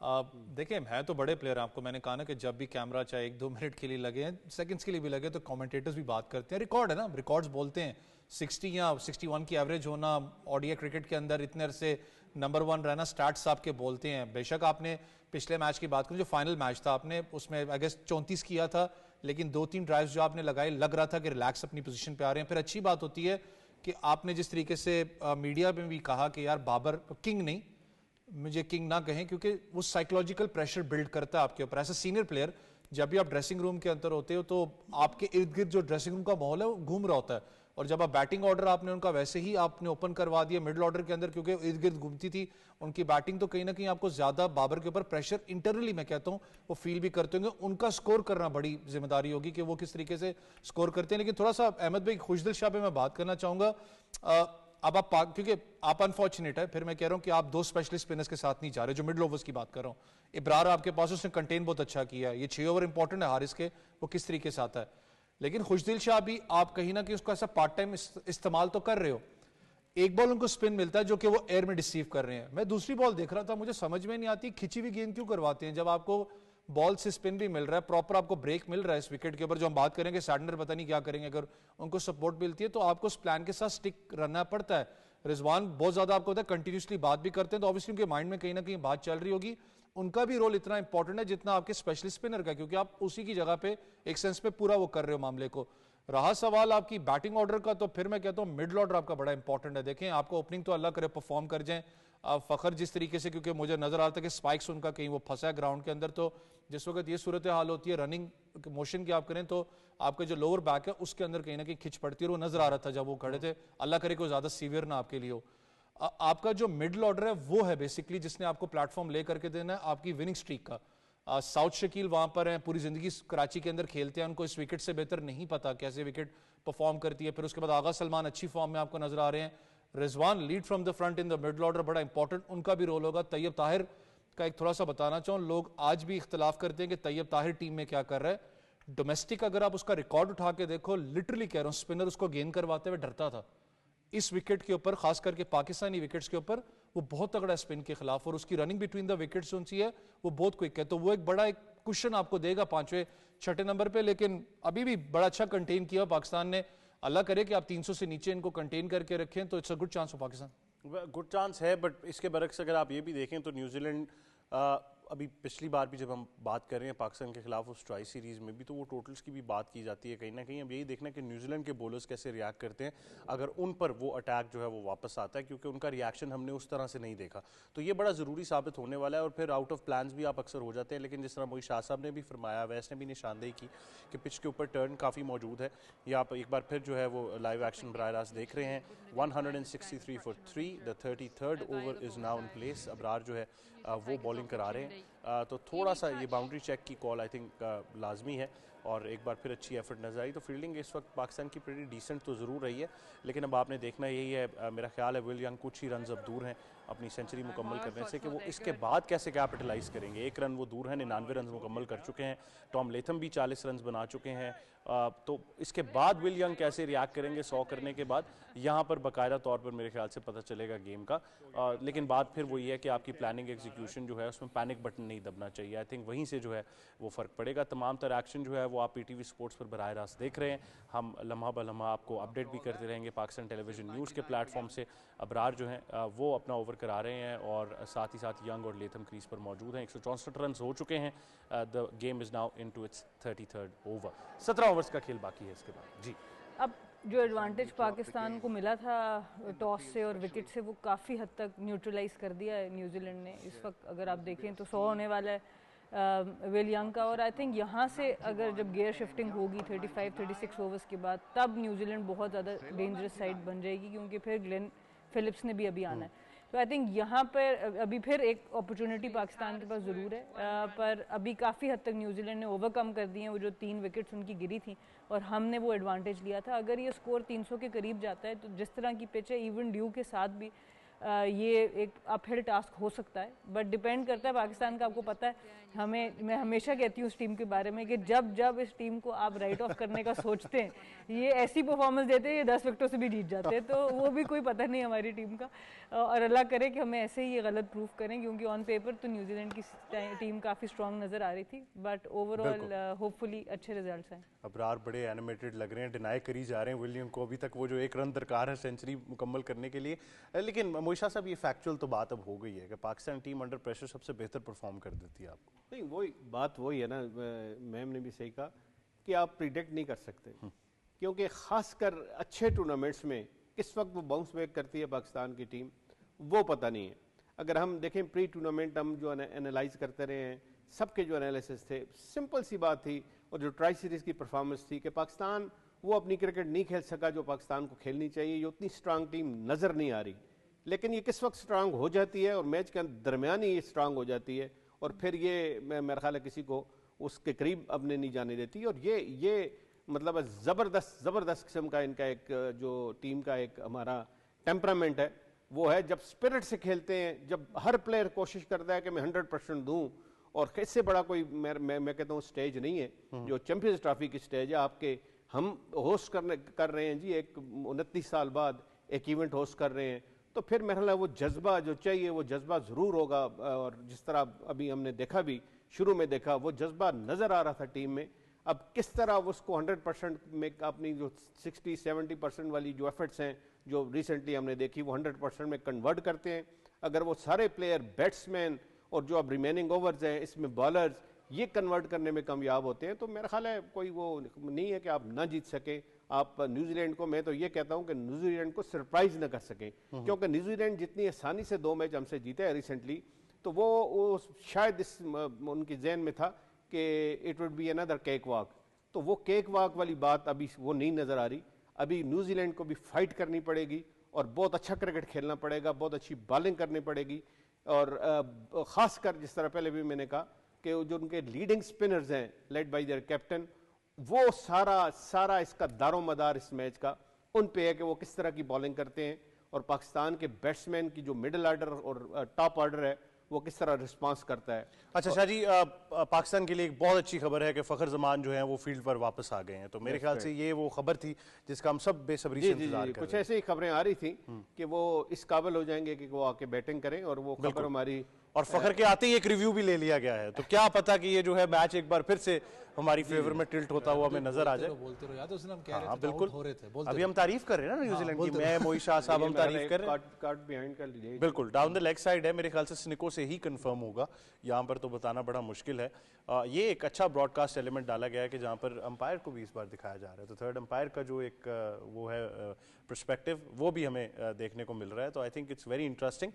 देखिए, है तो बड़े प्लेयर, आपको मैंने कहा ना कि जब भी कैमरा चाहे 1-2 मिनट के लिए लगे हैं, सेकंड्स के लिए भी लगे, तो कमेंटेटर्स भी बात करते हैं। रिकॉर्ड है ना, रिकॉर्ड्स बोलते हैं 60 या 61 की एवरेज होना, ओडीआई क्रिकेट के अंदर इतने अरसे नंबर 1 रहना, स्टैट्स आपके बोलते हैं। बेशक आपने पिछले मैच की बात करूं, जो फाइनल मैच था, आपने उसमें आई गेस 34 किया था, लेकिन 2-3 ड्राइव्स जो आपने लगाए, लग रहा था कि रिलैक्स अपनी पोजीशन पे आ रहे हैं। फिर अच्छी बात होती है कि आपने जिस तरीके से मीडिया में भी कहा कि यार बाबर किंग नहीं, मुझे किंग ना कहें, क्योंकि वो साइकोलॉजिकल प्रेशर बिल्ड करता है आपके ऊपर। एज ए सीनियर प्लेयर जब भी आप ड्रेसिंग रूम के अंदर होते हो तो आपके इर्द गिर्द जो ड्रेसिंग रूम का माहौल है वो घूम रहा होता है, और जब आप बैटिंग ऑर्डर आपने उनका वैसे ही आपने ओपन करवा दिया मिडिल ऑर्डर के अंदर, क्योंकि इर्द गिर्द घूमती थी उनकी बैटिंग, तो कहीं ना कहीं आपको ज्यादा बाबर के ऊपर प्रेशर इंटरनली मैं कहता हूँ वो फील भी करते होंगे। उनका स्कोर करना बड़ी जिम्मेदारी होगी कि वो किस तरीके से स्कोर करते हैं। लेकिन थोड़ा सा अहमद भाई खुशदिल शाह पे मैं बात करना चाहूंगा। अब आप क्योंकि आप अनफॉर्चुनेट है, फिर मैं कह रहा हूं कि आप 2 स्पेशलिस्ट स्पिनर्स के साथ नहीं जा रहे, जो मिडिल ओवर्स की बात कर रहा हूं। इब्रार आपके पास, उसने कंटेन बहुत अच्छा किया, ये 6 ओवर इंपॉर्टेंट है हारिस के, वो किस तरीके से आता है। लेकिन खुशदिल शाह भी आप कहीं ना कहीं उसको ऐसा पार्ट टाइम इस्तेमाल तो कर रहे हो। एक बॉल उनको स्पिन मिलता है जो कि वो एयर में डिसीव कर रहे हैं। मैं दूसरी बॉल देख रहा था, मुझे समझ में नहीं आती खिंची हुई गेंद क्यों करवाते हैं, जब आपको बॉल से स्पिन भी मिल रहा है, प्रॉपर आपको ब्रेक मिल रहा है इस विकेट के ऊपर। जो हम बात करेंगे सैडनर पता नहीं क्या करेंगे, अगर उनको सपोर्ट मिलती है तो आपको उस प्लान के साथ स्टिक रहना पड़ता है। रिजवान बहुत ज्यादा आपको होता है कंटिन्यूसली बात भी करते हैं, तो ऑब्वियसली उनके माइंड में कहीं ना कहीं बात चल रही होगी। उनका भी रोल इतना इंपॉर्टेंट है जितना आपके स्पेशलिस्ट स्पिनर का, क्योंकि आप उसी की जगह पे एक सेंस पे पूरा वो कर रहे हो मामले को। रहा सवाल आपकी बैटिंग ऑर्डर का, तो फिर मैं कहता हूँ मिडल ऑर्डर आपका बड़ा इंपॉर्टेंट है। देखें आपको ओपनिंग तो अल्लाह करे परफॉर्म कर जाएं, फखर जिस तरीके से, क्योंकि मुझे नजर आता है कि स्पाइक्स उनका कहीं वो फंसा है ग्राउंड के अंदर, तो जिस वक्त ये सूरत हाल होती है रनिंग मोशन की आप करें तो आपके जो लोअर बैक है उसके अंदर कहीं ना कहीं खिंच पड़ती है, और वो नजर आ रहा था जब वो खड़े थे। अल्लाह करे को ज्यादा सीवियर ना आपके लिए हो। आपका जो मिडल ऑर्डर है वो है बेसिकली जिसने आपको प्लेटफॉर्म ले करके देना है आपकी विनिंग स्ट्रीक का। साउथ शकील वहां पर हैं, पूरी जिंदगी कराची के अंदर खेलते हैं, उनको इस विकेट से बेहतर नहीं पता कैसे विकेट परफॉर्म करती है। फिर उसके बाद आगा सलमान अच्छी फॉर्म में आपको नजर आ रहे हैं। Rizwan lead from the front in the middle order, बड़ा इंपॉर्टेंट उनका भी रोल होगा। तैयब ताहिर का एक थोड़ा सा बताना चाहूँ, लोग आज भी इख्तलाफ करते हैं कि तैयब ताहिर टीम में क्या कर रहा है। डोमेस्टिक अगर आप उसका रिकॉर्ड उठा के देखो, लिटरली कह रहा हूँ स्पिनर उसको गेंद करवाते हुए डरता था। इस विकेट के ऊपर, खास करके पाकिस्तानी विकेट्स के ऊपर, वो बहुत तगड़ा स्पिन के खिलाफ, और उसकी रनिंग बिटवीन द विकेट्स उनकी है वो बहुत क्विक है। तो वो एक बड़ा एक क्वेश्चन आपको देगा 5वें 6ठे नंबर पे, लेकिन अभी भी बड़ा अच्छा कंटेन किया पाकिस्तान ने। अल्लाह करे कि आप 300 से नीचे इनको कंटेन करके रखें तो it's a good chance for Pakistan. Good chance है, बट इसके बरक्स अगर आप ये भी देखें तो न्यूजीलैंड अभी पिछली बार भी जब हम बात कर रहे हैं पाकिस्तान के खिलाफ उस ट्राई सीरीज़ में भी, तो वो टोटल्स की भी बात की जाती है कहीं ना कहीं। अब यही देखना कि न्यूजीलैंड के बॉलर्स कैसे रिएक्ट करते हैं अगर उन पर वो अटैक जो है वो वापस आता है, क्योंकि उनका रिएक्शन हमने उस तरह से नहीं देखा। तो ये बड़ा ज़रूरी साबित होने वाला है। और फिर आउट ऑफ प्लान्स भी आप अक्सर हो जाते हैं, लेकिन जिस तरह मोई शाह साहब ने भी फरमाया, वैस ने भी निशानदेही की कि पिच के ऊपर टर्न काफ़ी मौजूद है। ये आप एक बार फिर जो है वो लाइव एक्शन बराह रास्त देख रहे हैं। 163 for 3, the 33rd over is now in place. Abrar जो है वो बॉलिंग करा रहे हैं, तो थोड़ा सा ये बाउंड्री चेक की कॉल आई थिंक लाजमी है। और एक बार फिर अच्छी एफर्ट नजर आई। तो फील्डिंग इस वक्त पाकिस्तान की प्रीटी डिसेंट तो ज़रूर रही है, लेकिन अब आपने देखना यही है, मेरा ख्याल है विल यंग कुछ ही रन अब दूर हैं अपनी सेंचुरी मुकम्मल करने से, कि वो इसके बाद कैसे कैपिटलाइज करेंगे। 1 रन वो दूर हैं, 99 रन मुकम्मल कर चुके हैं। टॉम लेथम भी 40 रन बना चुके हैं। तो इसके बाद विल यंग कैसे रिएक्ट करेंगे 100 करने के बाद, यहाँ पर बाकायदा तौर पर मेरे ख्याल से पता चलेगा गेम का। लेकिन बात फिर वही है कि आपकी प्लानिंग एग्जीक्यूशन जो है उसमें पैनिक बटन नहीं दबना चाहिए। आई थिंक वहीं से जो है वो फ़र्क पड़ेगा। तमाम तरह एक्शन जो है वो आप PTV स्पोर्ट्स पर बराह रास्त देख रहे हैं। हम लम्हा ब लम्हा आपको अपडेट भी करते रहेंगे पाकिस्तान टेलीविजन न्यूज़ के प्लेटफॉर्म से। अबरार जो हैं वो अपना ओवर करा रहे हैं, और साथ ही साथ यंग और लेथम क्रीज पर मौजूद हैं। 164 रन हो चुके हैं। The game is now into its 33rd over. 17 overs का खेल बाकी है इसके बाद जी। अब जो एडवांटेज पाकिस्तान को मिला था टॉस से और विकेट से, वो काफ़ी हद तक न्यूट्रलाइज कर दिया है न्यूजीलैंड ने। इस वक्त अगर आप देखें तो 100 होने वाला है विल यंग का, और आई थिंक यहाँ से अगर जब गियर शिफ्टिंग होगी 35-36 ओवर्स के बाद, तब न्यूजीलैंड बहुत ज़्यादा डेंजरस साइड बन जाएगी, क्योंकि फिर ग्लेन फिलिप्स ने भी अभी आना है। तो आई थिंक यहाँ पर अभी फिर एक अपॉर्चुनिटी पाकिस्तान के पास ज़रूर है, पर अभी काफ़ी हद तक न्यूजीलैंड ने ओवरकम कर दिए हैं वो जो 3 विकेट्स उनकी गिरी थी, और हमने वो एडवांटेज लिया था। अगर ये स्कोर 300 के करीब जाता है तो जिस तरह की पिच है, इवन ड्यू के साथ भी ये एक अपहिल टास्क हो सकता है। बट डिपेंड करता है पाकिस्तान का। आपको पता है मैं हमेशा कहती हूँ इस टीम के बारे में कि जब इस टीम को आप राइट ऑफ करने का सोचते हैं, ये ऐसी परफॉर्मेंस देते हैं ये 10 विकेटों से भी जीत जाते हैं। तो वो भी कोई पता नहीं हमारी टीम का, और अल्लाह करे कि हमें ऐसे ही ये गलत प्रूफ करें, क्योंकि ऑन पेपर तो न्यूजीलैंड की टीम काफ़ी स्ट्रॉन्ग नज़र आ रही थी, बट ओवरऑल होपफुली अच्छे रिजल्ट हैं। अबरार बड़े एनिमेटेड लग रहे हैं, डिनाई करी जा रहे हैं विलियम को अभी तक वो जो 1 रन दरकार है सेंचुरी मुकम्मल करने के लिए। लेकिन मोइशा साहब ये फैक्चुअल तो बात अब हो गई है कि पाकिस्तान टीम अंडर प्रेशर सबसे बेहतर परफॉर्म कर देती है आपको। नहीं, वही बात वही है ना, मैम ने भी सही कहा कि आप प्रिडिक्ट नहीं कर सकते, क्योंकि ख़ासकर अच्छे टूर्नामेंट्स में किस वक्त वो बाउंस बैक करती है पाकिस्तान की टीम, वो पता नहीं है। अगर हम देखें प्री टूर्नामेंट हम जो एनालाइज करते रहे हैं, सबके जो एनालिसिस थे, सिंपल सी बात थी, और जो ट्राई सीरीज़ की परफॉर्मेंस थी कि पाकिस्तान वो अपनी क्रिकेट नहीं खेल सका जो पाकिस्तान को खेलनी चाहिए। ये उतनी स्ट्रांग टीम नज़र नहीं आ रही, लेकिन ये किस वक्त स्ट्रांग हो जाती है, और मैच के दरमियान ही ये स्ट्रांग हो जाती है, और फिर ये मेरा ख्याल है किसी को उसके करीब अब नहीं जाने देती। और ये मतलब ज़बरदस्त किस्म का इनका एक जो टीम का एक हमारा टेम्परामेंट है, वो है जब स्पिरिट से खेलते हैं, जब हर प्लेयर कोशिश करता है कि मैं 100% दूं। और इससे बड़ा कोई मैं कहता हूँ स्टेज नहीं है जो चैंपियंस ट्रॉफी की स्टेज है। आपके हम होस्ट कर रहे हैं जी, एक 29 साल बाद एक इवेंट होस्ट कर रहे हैं, तो फिर मेरा ख्याल है वो जज्बा जो चाहिए वो जज्बा ज़रूर होगा। और जिस तरह अभी हमने देखा भी, शुरू में देखा, वो जज्बा नज़र आ रहा था टीम में। अब किस तरह उसको 100% में अपनी जो 60-70% वाली जो एफर्ट्स हैं जो रिसेंटली हमने देखी, वो 100% में कन्वर्ट करते हैं। अगर वो सारे प्लेयर बैट्समैन और जो अब रिमेनिंग ओवर्स हैं इसमें बॉलर्स ये कन्वर्ट करने में कामयाब होते हैं, तो मेरा ख्याल है कोई वो नहीं है कि आप ना जीत सकें। आप न्यूजीलैंड को, मैं तो ये कहता हूं कि न्यूजीलैंड को सरप्राइज ना कर सकें, क्योंकि न्यूजीलैंड जितनी आसानी से 2 मैच हमसे जीते हैं रिसेंटली, तो वो शायद इस उनकी जहन में था कि it would be another cake walk, तो वो केक वॉक वाली बात अभी वो नहीं नजर आ रही। अभी न्यूजीलैंड को भी फाइट करनी पड़ेगी और बहुत अच्छा क्रिकेट खेलना पड़ेगा, बहुत अच्छी बॉलिंग करनी पड़ेगी, और खासकर जिस तरह पहले भी मैंने कहा कि जो उनके लीडिंग स्पिनर्स हैं लेड बाय देयर कैप्टन, वो सारा इसका दारोमदार इस मैच का उन पे है कि वो किस तरह की बॉलिंग करते हैं, और पाकिस्तान के बैट्समैन की जो मिडिल ऑर्डर और टॉप ऑर्डर है वो किस तरह रिस्पांस करता है। अच्छा शाह जी, पाकिस्तान के लिए एक बहुत अच्छी खबर है कि फ़खर जमान जो है वो फील्ड पर वापस आ गए हैं, तो मेरे ख्याल से ये वो खबर थी जिसका हम सब बेसब्री से इंतजार कर रहे कुछ ऐसे ही खबरें आ रही थी कि वो इस काबिल हो जाएंगे कि वो आके बैटिंग करें, और वो खबर हमारी, और फखर के आते ही एक रिव्यू भी ले लिया गया है, तो क्या पता कि ये जो है मैच एक बार फिर से हमारी फेवर में टिल्ट होता हुआ हमें नजर आ जाए। बोलते रहो याद है, उस दिन हम कह रहे हाँ थे बिल्कुल, हो रहे थे, अभी हम तारीफ कर रहे हैं ना न्यूजीलैंड की, मैं मोई शाह साहब हम तारीफ कर रहे हैं। कार्ड बिहाइंड का लीजिए, बिल्कुल डाउन द लेग साइड है, मेरे ख्याल से स्निको से ही कंफर्म होगा, यहाँ पर तो बताना बड़ा मुश्किल है। ये एक अच्छा ब्रॉडकास्ट एलिमेंट डाला गया है कि जहाँ पर अंपायर को भी इस बार दिखाया जा रहा है, तो थर्ड अंपायर का जो एक वो है पर्सपेक्टिव, वो भी हमें देखने को मिल रहा है, तो I think it's very interesting.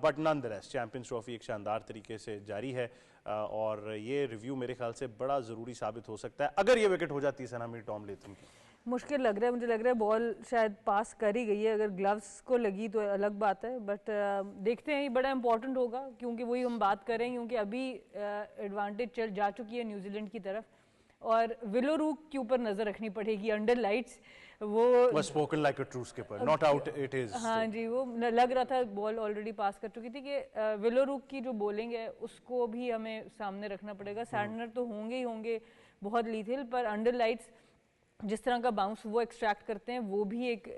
But nonetheless champions trophy एक शानदार तरीके से जारी है, और ये रिव्यू मेरे ख्याल से बड़ा ज़रूरी साबित हो सकता है अगर ये विकेट हो जाती है सनामीर टॉम लेथम की। मुश्किल लग रहा है, मुझे लग रहा है बॉल शायद पास कर ही गई है, अगर ग्लव्स को लगी तो अलग बात है, बट देखते हैं, ये बड़ा इंपॉर्टेंट होगा, क्योंकि वही हम बात कर रहे हैं, क्योंकि अभी एडवांटेज चल जा चुकी है न्यूजीलैंड की तरफ, और विलो रूक के ऊपर नज़र रखनी पड़ेगी अंडर लाइट्स। वो spoken like a true skipper, not out it is. हाँ जी, वो लग रहा था बॉल ऑलरेडी पास कर चुकी थी कि विलो रूक की जो बॉलिंग है उसको भी हमें सामने रखना पड़ेगा। सैंडनर तो होंगे ही होंगे बहुत लीथल, पर अंडर लाइट्स जिस तरह का बाउंस वो एक्सट्रैक्ट करते हैं वो भी एक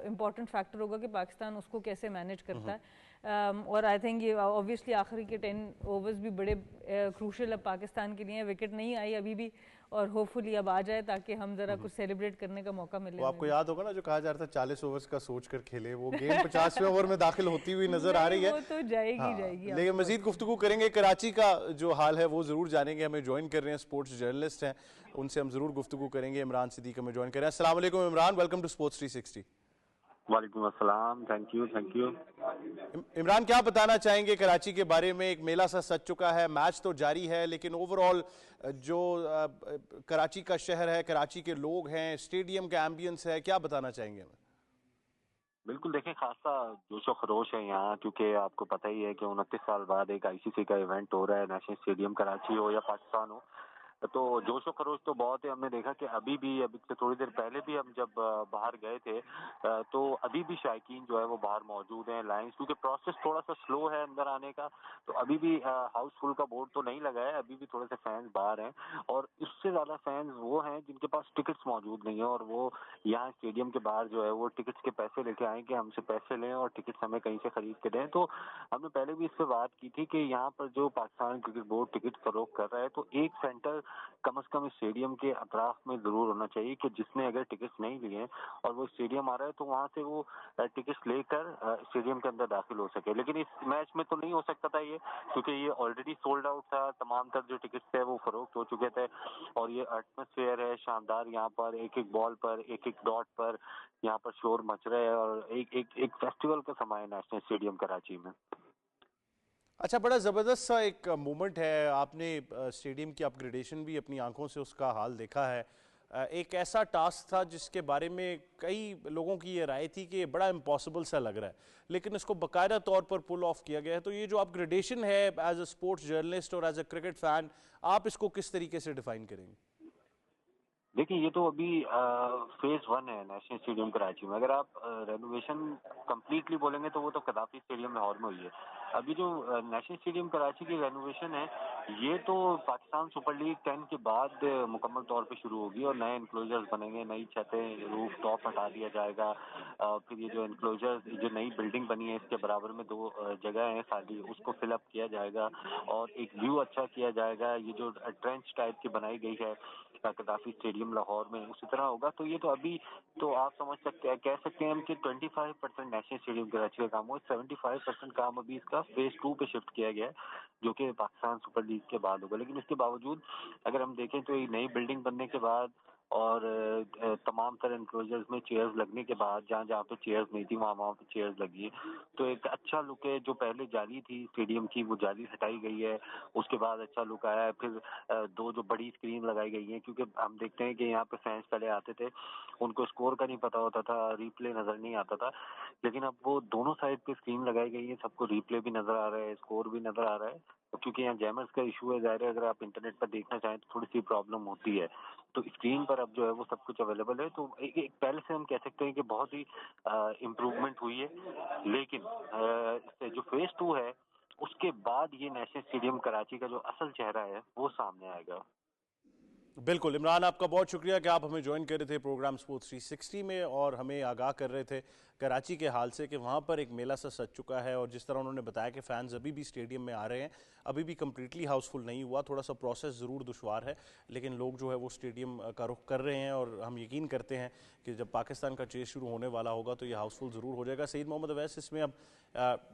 इम्पॉर्टेंट फैक्टर होगा कि पाकिस्तान उसको कैसे मैनेज करता है। और आई थिंक ये ऑब्वियसली आखिरी के 10 ओवर्स भी बड़े क्रूशल अब पाकिस्तान के लिए। विकेट नहीं आई अभी भी, और होपफुली अब आ जाए ताकि हम जरा कुछ सेलिब्रेट करने का मौका मिले। वो आपको याद होगा ना जो कहा जा रहा था 40 ओवर्स का सोच कर खेले, वो गेम 50वें ओवर में दाखिल होती हुई नजर आ रही है। वो तो जाएगी जाएगी। लेकिन मजीद गुफ्तगू करेंगे, कराची का जो हाल है वो जरूर जानेंगे। हमें ज्वाइन कर रहे हैं स्पोर्ट्स जर्नलिस्ट हैं, उनसे हम जरूर गुफ्तगू करेंगे। इमरान सिद्दीक हमें ज्वाइन कर रहे हैं। अस्सलाम वालेकुम इमरान, वेलकम टू स्पोर्ट्स 360। वालेकुम अस्सलाम, थैंक यू। इमरान, क्या बताना चाहेंगे कराची के बारे में? एक मेला सा सज चुका है, मैच तो जारी है, लेकिन ओवरऑल जो कराची का शहर है, कराची के लोग हैं, स्टेडियम का एम्बियंस है, क्या बताना चाहेंगे हमें? बिल्कुल, देखें खासा जोशो खरोश है यहाँ, क्योंकि आपको पता ही है कि 29 साल बाद एक आईसीसी का इवेंट हो रहा है, नेशनल स्टेडियम कराची हो या पाकिस्तान हो, तो जोशो खरोश तो बहुत है। हमने देखा कि अभी से थोड़ी देर पहले भी हम जब बाहर गए थे तो अभी भी शायकीन जो है वो बाहर मौजूद हैं। लाइन्स क्योंकि प्रोसेस थोड़ा सा स्लो है अंदर आने का, तो अभी भी हाउसफुल का बोर्ड तो नहीं लगा है, अभी भी थोड़े से फैंस बाहर हैं, और इससे ज्यादा फैंस वो हैं जिनके पास टिकट्स मौजूद नहीं है, और वो यहाँ स्टेडियम के बाहर जो है वो टिकट्स के पैसे लेके आए कि हमसे पैसे लें और टिकट्स हमें कहीं से खरीद के दें। तो हमने पहले भी इस पर बात की थी कि यहाँ पर जो पाकिस्तान क्रिकेट बोर्ड टिकट फरोख्त कर रहा है, तो एक सेंटर कम से कम स्टेडियम के अतराफ में जरूर होना चाहिए कि जिसने अगर टिकट्स नहीं लिए और वो स्टेडियम आ रहा है तो वहां से वो टिकट्स लेकर स्टेडियम के अंदर दाखिल हो सके। लेकिन इस मैच में तो नहीं हो सकता था ये, क्योंकि ये ऑलरेडी सोल्ड आउट था, तमाम तर जो टिकट्स थे वो फरोख्त हो चुके थे, और ये एटमॉस्फेयर है शानदार, यहाँ पर एक एक बॉल पर एक एक डॉट पर यहाँ पर शोर मच रहा है, और एक फेस्टिवल का समय है नेशनल स्टेडियम कराची में। अच्छा, बड़ा ज़बरदस्त सा एक मोमेंट है। आपने स्टेडियम की अपग्रेडेशन भी अपनी आंखों से उसका हाल देखा है। एक ऐसा टास्क था जिसके बारे में कई लोगों की ये राय थी कि ये बड़ा इम्पॉसिबल सा लग रहा है, लेकिन इसको बाकायदा तौर पर पुल ऑफ किया गया है। तो ये जो अपग्रेडेशन है एज अ स्पोर्ट्स जर्नलिस्ट और एज अ क्रिकेट फैन, आप इसको किस तरीके से डिफाइन करेंगे? देखिए, ये तो अभी फेज 1 है नेशनल स्टेडियम कराची में। अगर आप रेनोवेशन कंप्लीटली बोलेंगे तो वो तो कदाफी स्टेडियम लाहौर में हुई है। अभी जो नेशनल स्टेडियम कराची की रेनोवेशन है, ये तो पाकिस्तान सुपर लीग 10 के बाद मुकम्मल तौर पे शुरू होगी, और नए इंक्लोजर्स बनेंगे, नई छतें, रूफ टॉप हटा दिया जाएगा, फिर ये जो इंक्लोजर, जो नई बिल्डिंग बनी है इसके बराबर में 2 जगह है खाली, उसको फिलअप किया जाएगा, और एक व्यू अच्छा किया जाएगा। ये जो ट्रेंच टाइप की बनाई गई है कदाफी स्टेडियम लाहौर में, उसी तरह होगा। तो ये तो अभी तो आप समझ सकते हैं, कह सकते हैं हम कि 25% नेशनल स्टेडियम कराची का काम हो, 75% काम अभी इसका फेज 2 पे शिफ्ट किया गया है, जो कि पाकिस्तान सुपर लीग के बाद होगा। लेकिन इसके बावजूद अगर हम देखें तो ये नई बिल्डिंग बनने के बाद और तमाम तरह एनक्लोजर्स में चेयर्स लगने के बाद, जहाँ जहाँ पे चेयर्स नहीं थी वहाँ पे चेयर्स लगी है, तो एक अच्छा लुक है। जो पहले जाली थी स्टेडियम की, वो जाली हटाई गई है, उसके बाद अच्छा लुक आया है। फिर दो जो बड़ी स्क्रीन लगाई गई है, क्योंकि हम देखते हैं कि यहाँ पे फैंस पहले आते थे, उनको स्कोर का नहीं पता होता था, रिप्ले नजर नहीं आता था, लेकिन अब वो दोनों साइड पे स्क्रीन लगाई गई है, सबको रिप्ले भी नजर आ रहा है, स्कोर भी नजर आ रहा है। तो क्योंकि यहाँ जैमर्स का इशू है, जाहिर है अगर आप इंटरनेट पर देखना चाहें तो थोड़ी सी प्रॉब्लम होती है, तो स्क्रीन पर अब जो है वो सब कुछ अवेलेबल है। तो एक पहले से हम कह सकते हैं कि बहुत ही इम्प्रूवमेंट हुई है। लेकिन जो फेज 2 है उसके बाद ये नेशनल स्टेडियम कराची का जो असल चेहरा है वो सामने आएगा। बिल्कुल इमरान, आपका बहुत शुक्रिया कि आप हमें ज्वाइन कर रहे थे प्रोग्राम स्पोर्ट्स 360 में और हमें आगाह कर रहे थे कराची के हाल से कि वहाँ पर एक मेला सा सज चुका है। और जिस तरह उन्होंने बताया कि फैंस अभी भी स्टेडियम में आ रहे हैं, अभी भी कम्प्लीटली हाउसफुल नहीं हुआ, थोड़ा सा प्रोसेस ज़रूर दुश्वार है, लेकिन लोग जो है वो स्टेडियम का रुख कर रहे हैं और हम यकीन करते हैं कि जब पाकिस्तान का चेस शुरू होने वाला होगा तो ये हाउसफुल ज़रूर हो जाएगा। सईद मोहम्मद अवैस, इसमें अब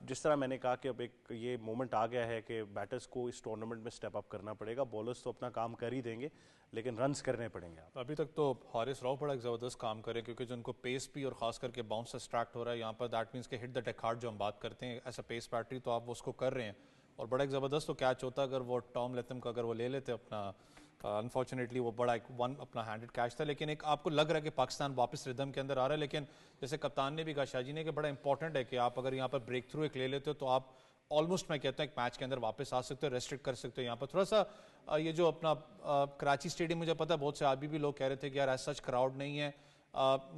जिस तरह मैंने कहा कि अब एक ये मोमेंट आ गया है कि बैटर्स को इस टूर्नामेंट में स्टेप अप करना पड़ेगा, बॉलर्स तो अपना काम कर ही देंगे लेकिन रन्स करने पड़ेंगे। अभी तक तो हारिस राव बड़ा एक ज़बरदस्त काम करे, क्योंकि जो उनको पेस भी और खास करके बाउंस एक्सट्रैक्ट हो रहा है यहाँ पर, दैट मीन्स के हिट द टेक हार्ड जो हम बात करते हैं ऐसा पेस बैटरी, तो आप उसको कर रहे हैं और बड़ा एक ज़बरदस्त तो कैच होता अगर वो टॉम लेथम का अगर वो ले लेते अपना, अनफॉर्चुनेटली वो बड़ा एक वन अपना हैंडेड कैच था। लेकिन एक आपको लग रहा है कि पाकिस्तान वापस रिदम के अंदर आ रहा है, लेकिन जैसे कप्तान ने भी कहा शाहजी ने कि बड़ा इंपॉर्टेंट है कि आप अगर यहाँ पर ब्रेक थ्रू एक ले लेते हो तो आप ऑलमोस्ट मैं कहता हूँ एक मैच के अंदर वापस आ सकते हो, रेस्ट्रिक्ट कर सकते हो। यहाँ पर थोड़ा सा ये जो अपना कराची स्टेडियम, मुझे पता है बहुत से अभी भी लोग कह रहे थे कि यार ऐसा सच क्राउड नहीं है,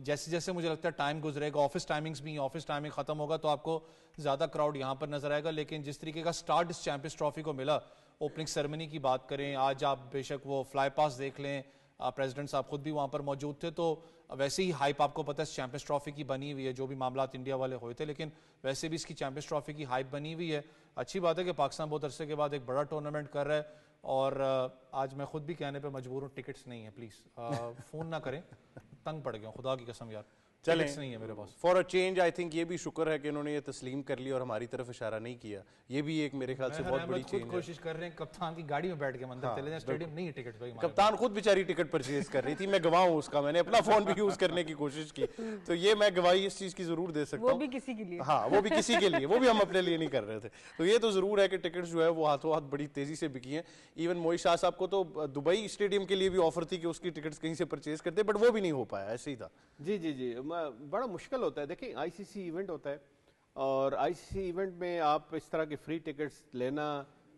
जैसे जैसे मुझे लगता है टाइम गुजरेगा, ऑफिस टाइमिंग्स भी, ऑफिस टाइमिंग खत्म होगा तो आपको ज़्यादा क्राउड यहाँ पर नजर आएगा। लेकिन जिस तरीके का स्टार्ट इस चैंपियंस ट्रॉफी को मिला, ओपनिंग सेरेमनी की बात करें, आज आप बेशक वो फ्लाई पास देख लें, प्रेसिडेंट साहब खुद भी वहाँ पर मौजूद थे, तो वैसे ही हाइप आपको पता है चैंपियंस ट्रॉफी की बनी हुई है, जो भी मामला इंडिया वाले हुए थे, लेकिन वैसे भी इसकी चैंपियंस ट्रॉफी की हाइप बनी हुई है। अच्छी बात है कि पाकिस्तान बहुत अरसे के बाद एक बड़ा टूर्नामेंट कर रहा है। और आज मैं खुद भी कहने पे मजबूर हूँ, टिकट्स नहीं है, प्लीज़ फ़ोन ना करें, तंग पड़ गया खुदा की कसम यार, टिकट्स नहीं है मेरे पास। For a change I think ये भी शुक्र है कि इन्होंने ये तस्लीम कर लिया और हमारी तरफ इशारा नहीं किया, ये भी एक मेरे ख्याल से बहुत बड़ी चेंज है। कोशिश कर रहे हैं कप्तान की गाड़ी में बैठ के मंदिर चले जाएं, स्टेडियम नहीं है टिकट भाई। कप्तान खुद बेचारी टिकट परचेज कर रही थी, मैं गवाह हूँ उसका, मैंने अपना फोन भी यूज करने की कोशिश की, तो ये मैं गवाही इस चीज की जरूर दे सकता हूँ। वो भी किसी के लिए, हाँ वो भी किसी के लिए, वो भी हम अपने लिए नहीं कर रहे थे। तो ये तो जरूर है कि टिकट जो है वो हाथों हाथ बड़ी तेजी से बिकी हैं। इवन मोई शाह साहब को तो दुबई स्टेडियम के लिए भी ऑफर थी कि उसकी टिकट्स कहीं से परचेज करते, बट वो भी नहीं हो पाया, ऐसे ही था। जी जी जी, बड़ा मुश्किल होता है। देखिए आईसीसी इवेंट होता है और आईसीसी इवेंट में आप इस तरह के फ्री टिकट्स लेना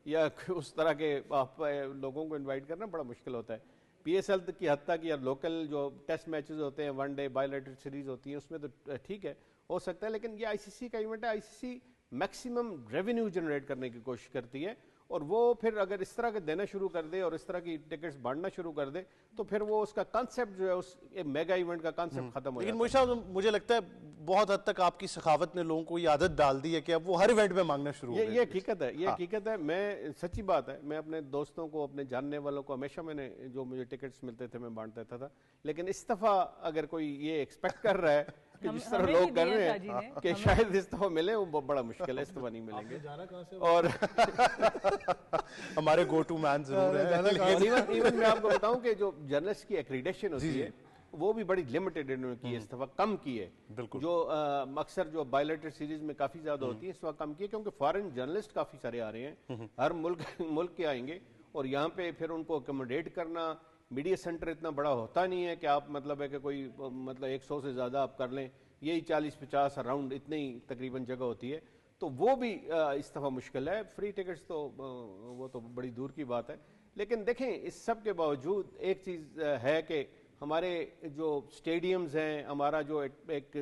या उस तरह के आप लोगों को इनवाइट करना बड़ा मुश्किल होता है। पीएसएल की हद तक या लोकल जो टेस्ट मैचेस होते हैं, वनडे बायलैटरल सीरीज होती है, उसमें तो ठीक है, हो सकता है, लेकिन ये आईसीसी का इवेंट है। आईसीसी मैक्सिमम रेवेन्यू जनरेट करने की कोशिश करती है और वो फिर अगर इस तरह के देना शुरू कर दे और इस तरह की टिकट्स बांटना शुरू कर दे तो फिर वो उसका कॉन्सेप्ट जो है उस मेगा इवेंट का कॉन्सेप्ट खत्म हो लेकिन जाता है। मुझे लगता है बहुत हद तक आपकी सखावत ने लोगों को ये आदत डाल दी है कि अब वो हर इवेंट में मांगना शुरू हो गए। ये हकीकत है, ये हकीकत है। मैं सच्ची बात है, मैं अपने दोस्तों को, अपने जानने वालों को हमेशा मैंने जो मुझे टिकट्स मिलते थे मैं बांट देता था, लेकिन इस दफा अगर कोई ये एक्सपेक्ट कर रहा है कि जिस तरह लोग कर रहे हैं कि शायद इस दफा मिले, वो बड़ा मुश्किल है, इस दफा नहीं मिलेंगे। और हमारे गो टू मैन जरूर है। इवन मैं आपको बताऊं कि जो जर्नलिस्ट की एक्रीडेशन होती है वो भी बड़ी लिमिटेड इन्होंने की है, इस दफा कम की है। बिल्कुल। जो अक्सर जो बायलैटरल सीरीज में काफी ज्यादा होती है, इस वक्त कम की है, क्योंकि फॉरेन जर्नलिस्ट काफी सारे आ रहे हैं, हर मुल्क के आएंगे और यहाँ पे फिर उनको अकोमोडेट करना, मीडिया सेंटर इतना बड़ा होता नहीं है कि आप मतलब है कि कोई मतलब 100 से ज्यादा आप कर लें, यही 40-50 अराउंड इतनी तकरीबन जगह होती है, तो वो भी इस दफा मुश्किल है। फ्री टिकट्स तो वो तो बड़ी दूर की बात है। लेकिन देखें इस सब के बावजूद एक चीज है कि हमारे जो स्टेडियम्स हैं, हमारा जो एक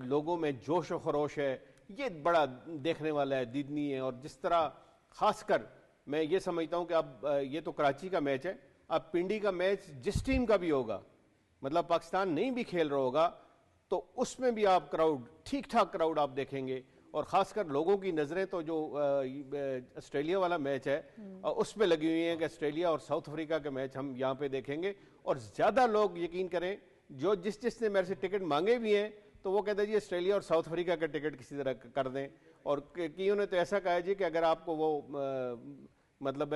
लोगों में जोश व खरोश है, ये बड़ा देखने वाला है, दीदनी है। और जिस तरह खासकर मैं ये समझता हूँ कि अब ये तो कराची का मैच है, अब पिंडी का मैच जिस टीम का भी होगा, मतलब पाकिस्तान नहीं भी खेल रहा होगा, तो उसमें भी आप क्राउड, ठीक ठाक क्राउड आप देखेंगे। और खासकर लोगों की नजरें तो जो ऑस्ट्रेलिया वाला मैच है उस पर लगी हुई हैं कि ऑस्ट्रेलिया और साउथ अफ्रीका का मैच हम यहाँ पे देखेंगे। और ज्यादा लोग यकीन करें, जो जिसने मेरे से टिकट मांगे भी हैं, तो वो कहते हैं जी ऑस्ट्रेलिया और साउथ अफ्रीका का टिकट किसी तरह कर दें, और कईयों ने तो ऐसा कहा जी कि अगर आपको वो मतलब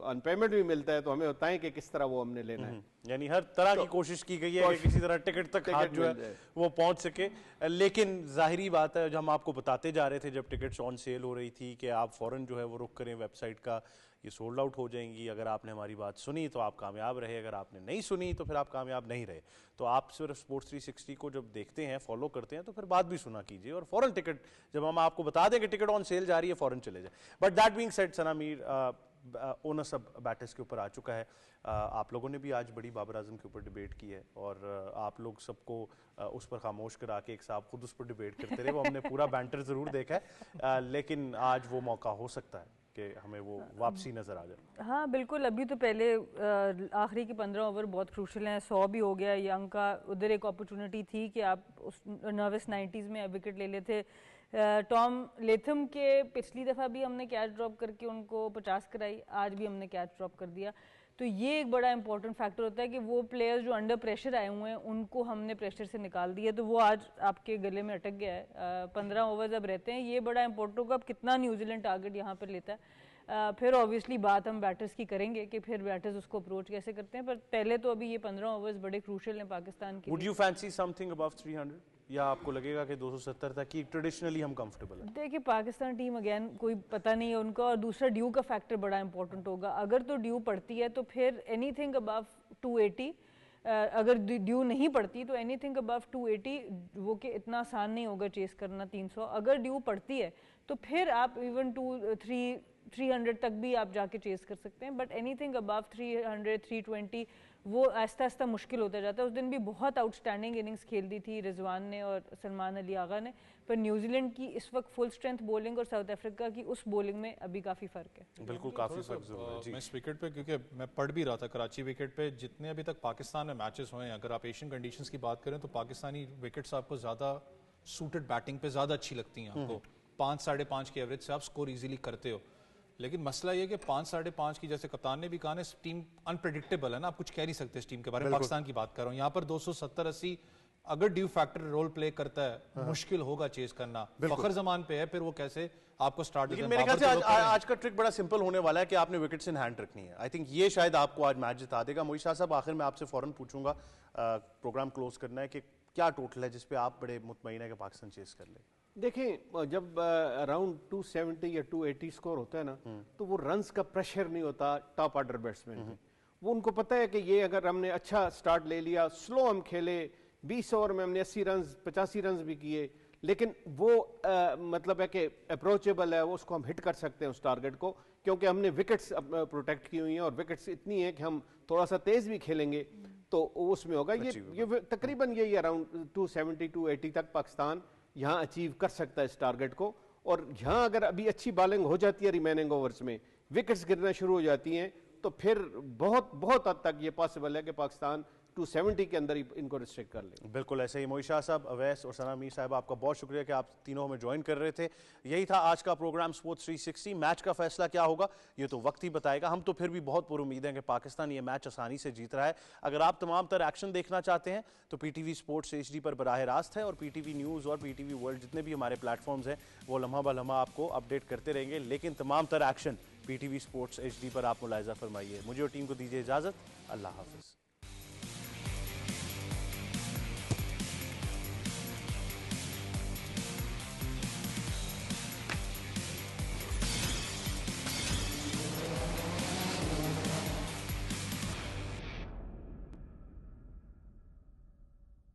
ऑन पेमेंट भी मिलता है तो हमें बताएं कि किस तरह वो हमने लेना है। यानी हर तरह की कोशिश की गई है कि किसी तरह टिकट तक हाथ जो है वो पहुंच सके। लेकिन जाहिरी बात है, जो हम आपको बताते जा रहे थे जब टिकट्स ऑन सेल हो रही थी कि आप फौरन जो है वो रुक करें वेबसाइट का, ये सोल्ड आउट हो जाएंगी। अगर आपने हमारी बात सुनी तो आप कामयाब रहे, अगर आपने नहीं सुनी तो फिर आप कामयाब नहीं रहे। तो आप सिर्फ स्पोर्ट्स 360 को जब देखते हैं, फॉलो करते हैं, तो फिर बात भी सुना कीजिए और फौरन टिकट, जब हम आपको बता दें कि टिकट ऑन सेल जा रही है, फौरन चले जाए। But that being said, Sana Mir owners अब बैटर्स के ऊपर आ चुका है। आप लोगों ने भी आज बड़ी बाबर आजम के ऊपर डिबेट की है और आप लोग सबको उस पर खामोश करा के एक साहब खुद उस पर डिबेट करते रहे। वो हमने पूरा बैंटर जरूर देखा है, लेकिन आज वो मौका हो सकता है कि हमें वो वापसी नजर आ जाए। हाँ बिल्कुल, अभी तो पहले आखिरी के 15 ओवर बहुत क्रूशल हैं। 100 भी हो गया यंग का, उधर एक अपॉर्चुनिटी थी कि आप उस नर्वस 90s में विकेट ले लेते। टॉम लेथम के पिछली दफ़ा भी हमने कैच ड्रॉप करके उनको 50 कराई, आज भी हमने कैच ड्रॉप कर दिया। तो ये एक बड़ा इंपॉर्टेंट फैक्टर होता है कि वो प्लेयर्स जो अंडर प्रेशर आए हुए हैं उनको हमने प्रेशर से निकाल दिया, तो वो आज आपके गले में अटक गया है। 15 ओवर्स अब रहते हैं, ये बड़ा इंपॉर्टेंट होगा अब कितना न्यूजीलैंड टारगेट यहाँ पर लेता है। फिर ऑब्वियसली बात हम बैटर्स की करेंगे कि फिर बैटर्स उसको अप्रोच कैसे करते हैं, पर पहले तो अभी ये 15 ओवर्स बड़े क्रूशल हैं पाकिस्तान के। Would you fancy something above 300 या आपको लगेगा कि 270 तक ही ट्रेडिशनली हम कंफर्टेबल हैं? देखिए पाकिस्तान टीम अगेन कोई पता नहीं है उनका, और दूसरा ड्यू का फैक्टर बड़ा इंपॉर्टेंट होगा। अगर तो ड्यू पड़ती है तो फिर एनीथिंग अबव 280, अगर ड्यू नहीं पड़ती तो एनीथिंग अबव 280 वो कि इतना आसान नहीं होगा चेस करना 300। अगर ड्यू पड़ती है तो फिर आप इवन 300 तक भी आप जाके चेस कर सकते हैं, बट एनीथिंग अबव 300 320 वो आहिस्ता आहिस्ता मुश्किल होता जाता है। उस दिन भी बहुत आउटस्टैंडिंग इनिंग्स खेल दी थी रिजवान ने और सलमान अली आगा ने, पर न्यूजीलैंड की इस वक्त फुल स्ट्रेंथ बॉलिंग और साउथ अफ्रीका की उस बॉलिंग में अभी काफ़ी फ़र्क है। बिल्कुल काफ़ी फर्क जरूर है जी। मैं इस विकेट पे, क्योंकि मैं पढ़ भी रहा था कराची विकेट पे जितने अभी तक पाकिस्तान में मैचेस हुए हैं, अगर आप एशियन कंडीशंस की बात करें तो पाकिस्तानी विकेट्स आपको ज़्यादा सूटेड बैटिंग पे ज़्यादा अच्छी लगती हैं। आपको 5 साढ़े 5 की एवरेज से आप स्कोर इजीली करते हो, लेकिन मसला ये कि 5 साढ़े 5 की, जैसे कप्तान ने भी कहा ना, इस टीम अनप्रेडिक्टेबल है ना, आप कुछ कह नहीं सकते इस टीम के बारे में। पाकिस्तान की बात कर रहा हूँ, यहाँ पर 270-80 अगर ड्यू फैक्टर रोल प्ले करता है, मुश्किल होगा चेस करना। फखर जमान पे है फिर वो कैसे आपको स्टार्ट। लेकिन मेरे ख्याल से आज का ट्रिक बड़ा सिंपल होने वाला है कि आपने विकेट्स इन हैंड रखनी है। आई थिंक ये शायद आपको आज मैच जिता देगा। मोहित शाह साहब, आखिर में आपसे फौरन पूछूंगा, प्रोग्राम क्लोज करना है, कि क्या टोटल है जिसपे आप बड़े मुतमईन है कि पाकिस्तान चेस कर ले? देखें, जब अराउंड 270 या 280 स्कोर होता है ना, तो वो रन्स का प्रेशर नहीं होता टॉप ऑर्डर बैट्समैन पे। वो उनको पता है कि ये अगर हमने अच्छा स्टार्ट ले लिया, स्लो हम खेले, 20 ओवर में हमने 80 रन 85 रन भी किए, लेकिन वो मतलब है कि अप्रोचेबल है, वो उसको हम हिट कर सकते हैं उस टारगेट को, क्योंकि हमने विकेट्स प्रोटेक्ट की हुई हैं और विकेट्स इतनी है कि हम थोड़ा सा तेज भी खेलेंगे तो उसमें होगा। ये तकरीबन यही अराउंड 270 280 तक पाकिस्तान यहाँ अचीव कर सकता है इस टारगेट को। और यहाँ अगर अभी अच्छी बॉलिंग हो जाती है रिमेनिंग ओवर्स में, विकेट्स गिरना शुरू हो जाती हैं, तो फिर बहुत बहुत हद तक ये पॉसिबल है कि पाकिस्तान 270 के अंदर ही इनको रिस्ट्रिक्ट कर ले। बिल्कुल ऐसे ही। मोहित शाह साहब, अवैस और सना मीर साहब, आपका बहुत शुक्रिया कि आप तीनों हमें ज्वाइन कर रहे थे। यही था आज का प्रोग्राम स्पोर्ट्स 360। मैच का फैसला क्या होगा ये तो वक्त ही बताएगा। हम तो फिर भी बहुत पुरुमीद हैं कि पाकिस्तान ये मैच आसानी से जीत रहा है। अगर आप तमाम तर एक्शन देखना चाहते हैं तो PTV स्पोर्ट्स HD पर बराह रास्त है, और PTV न्यूज़ और PTV वर्ल्ड जितने भी हमारे प्लेटफॉर्म्स हैं वो लम्हा ब लम्हा आपको अपडेट करते रहेंगे। लेकिन तमाम तर एक्शन PTV स्पोर्ट्स HD पर आप मुलाहिजा फरमाइए। मुझे और टीम को दीजिए इजाज़त। अल्लाह हाफिज़।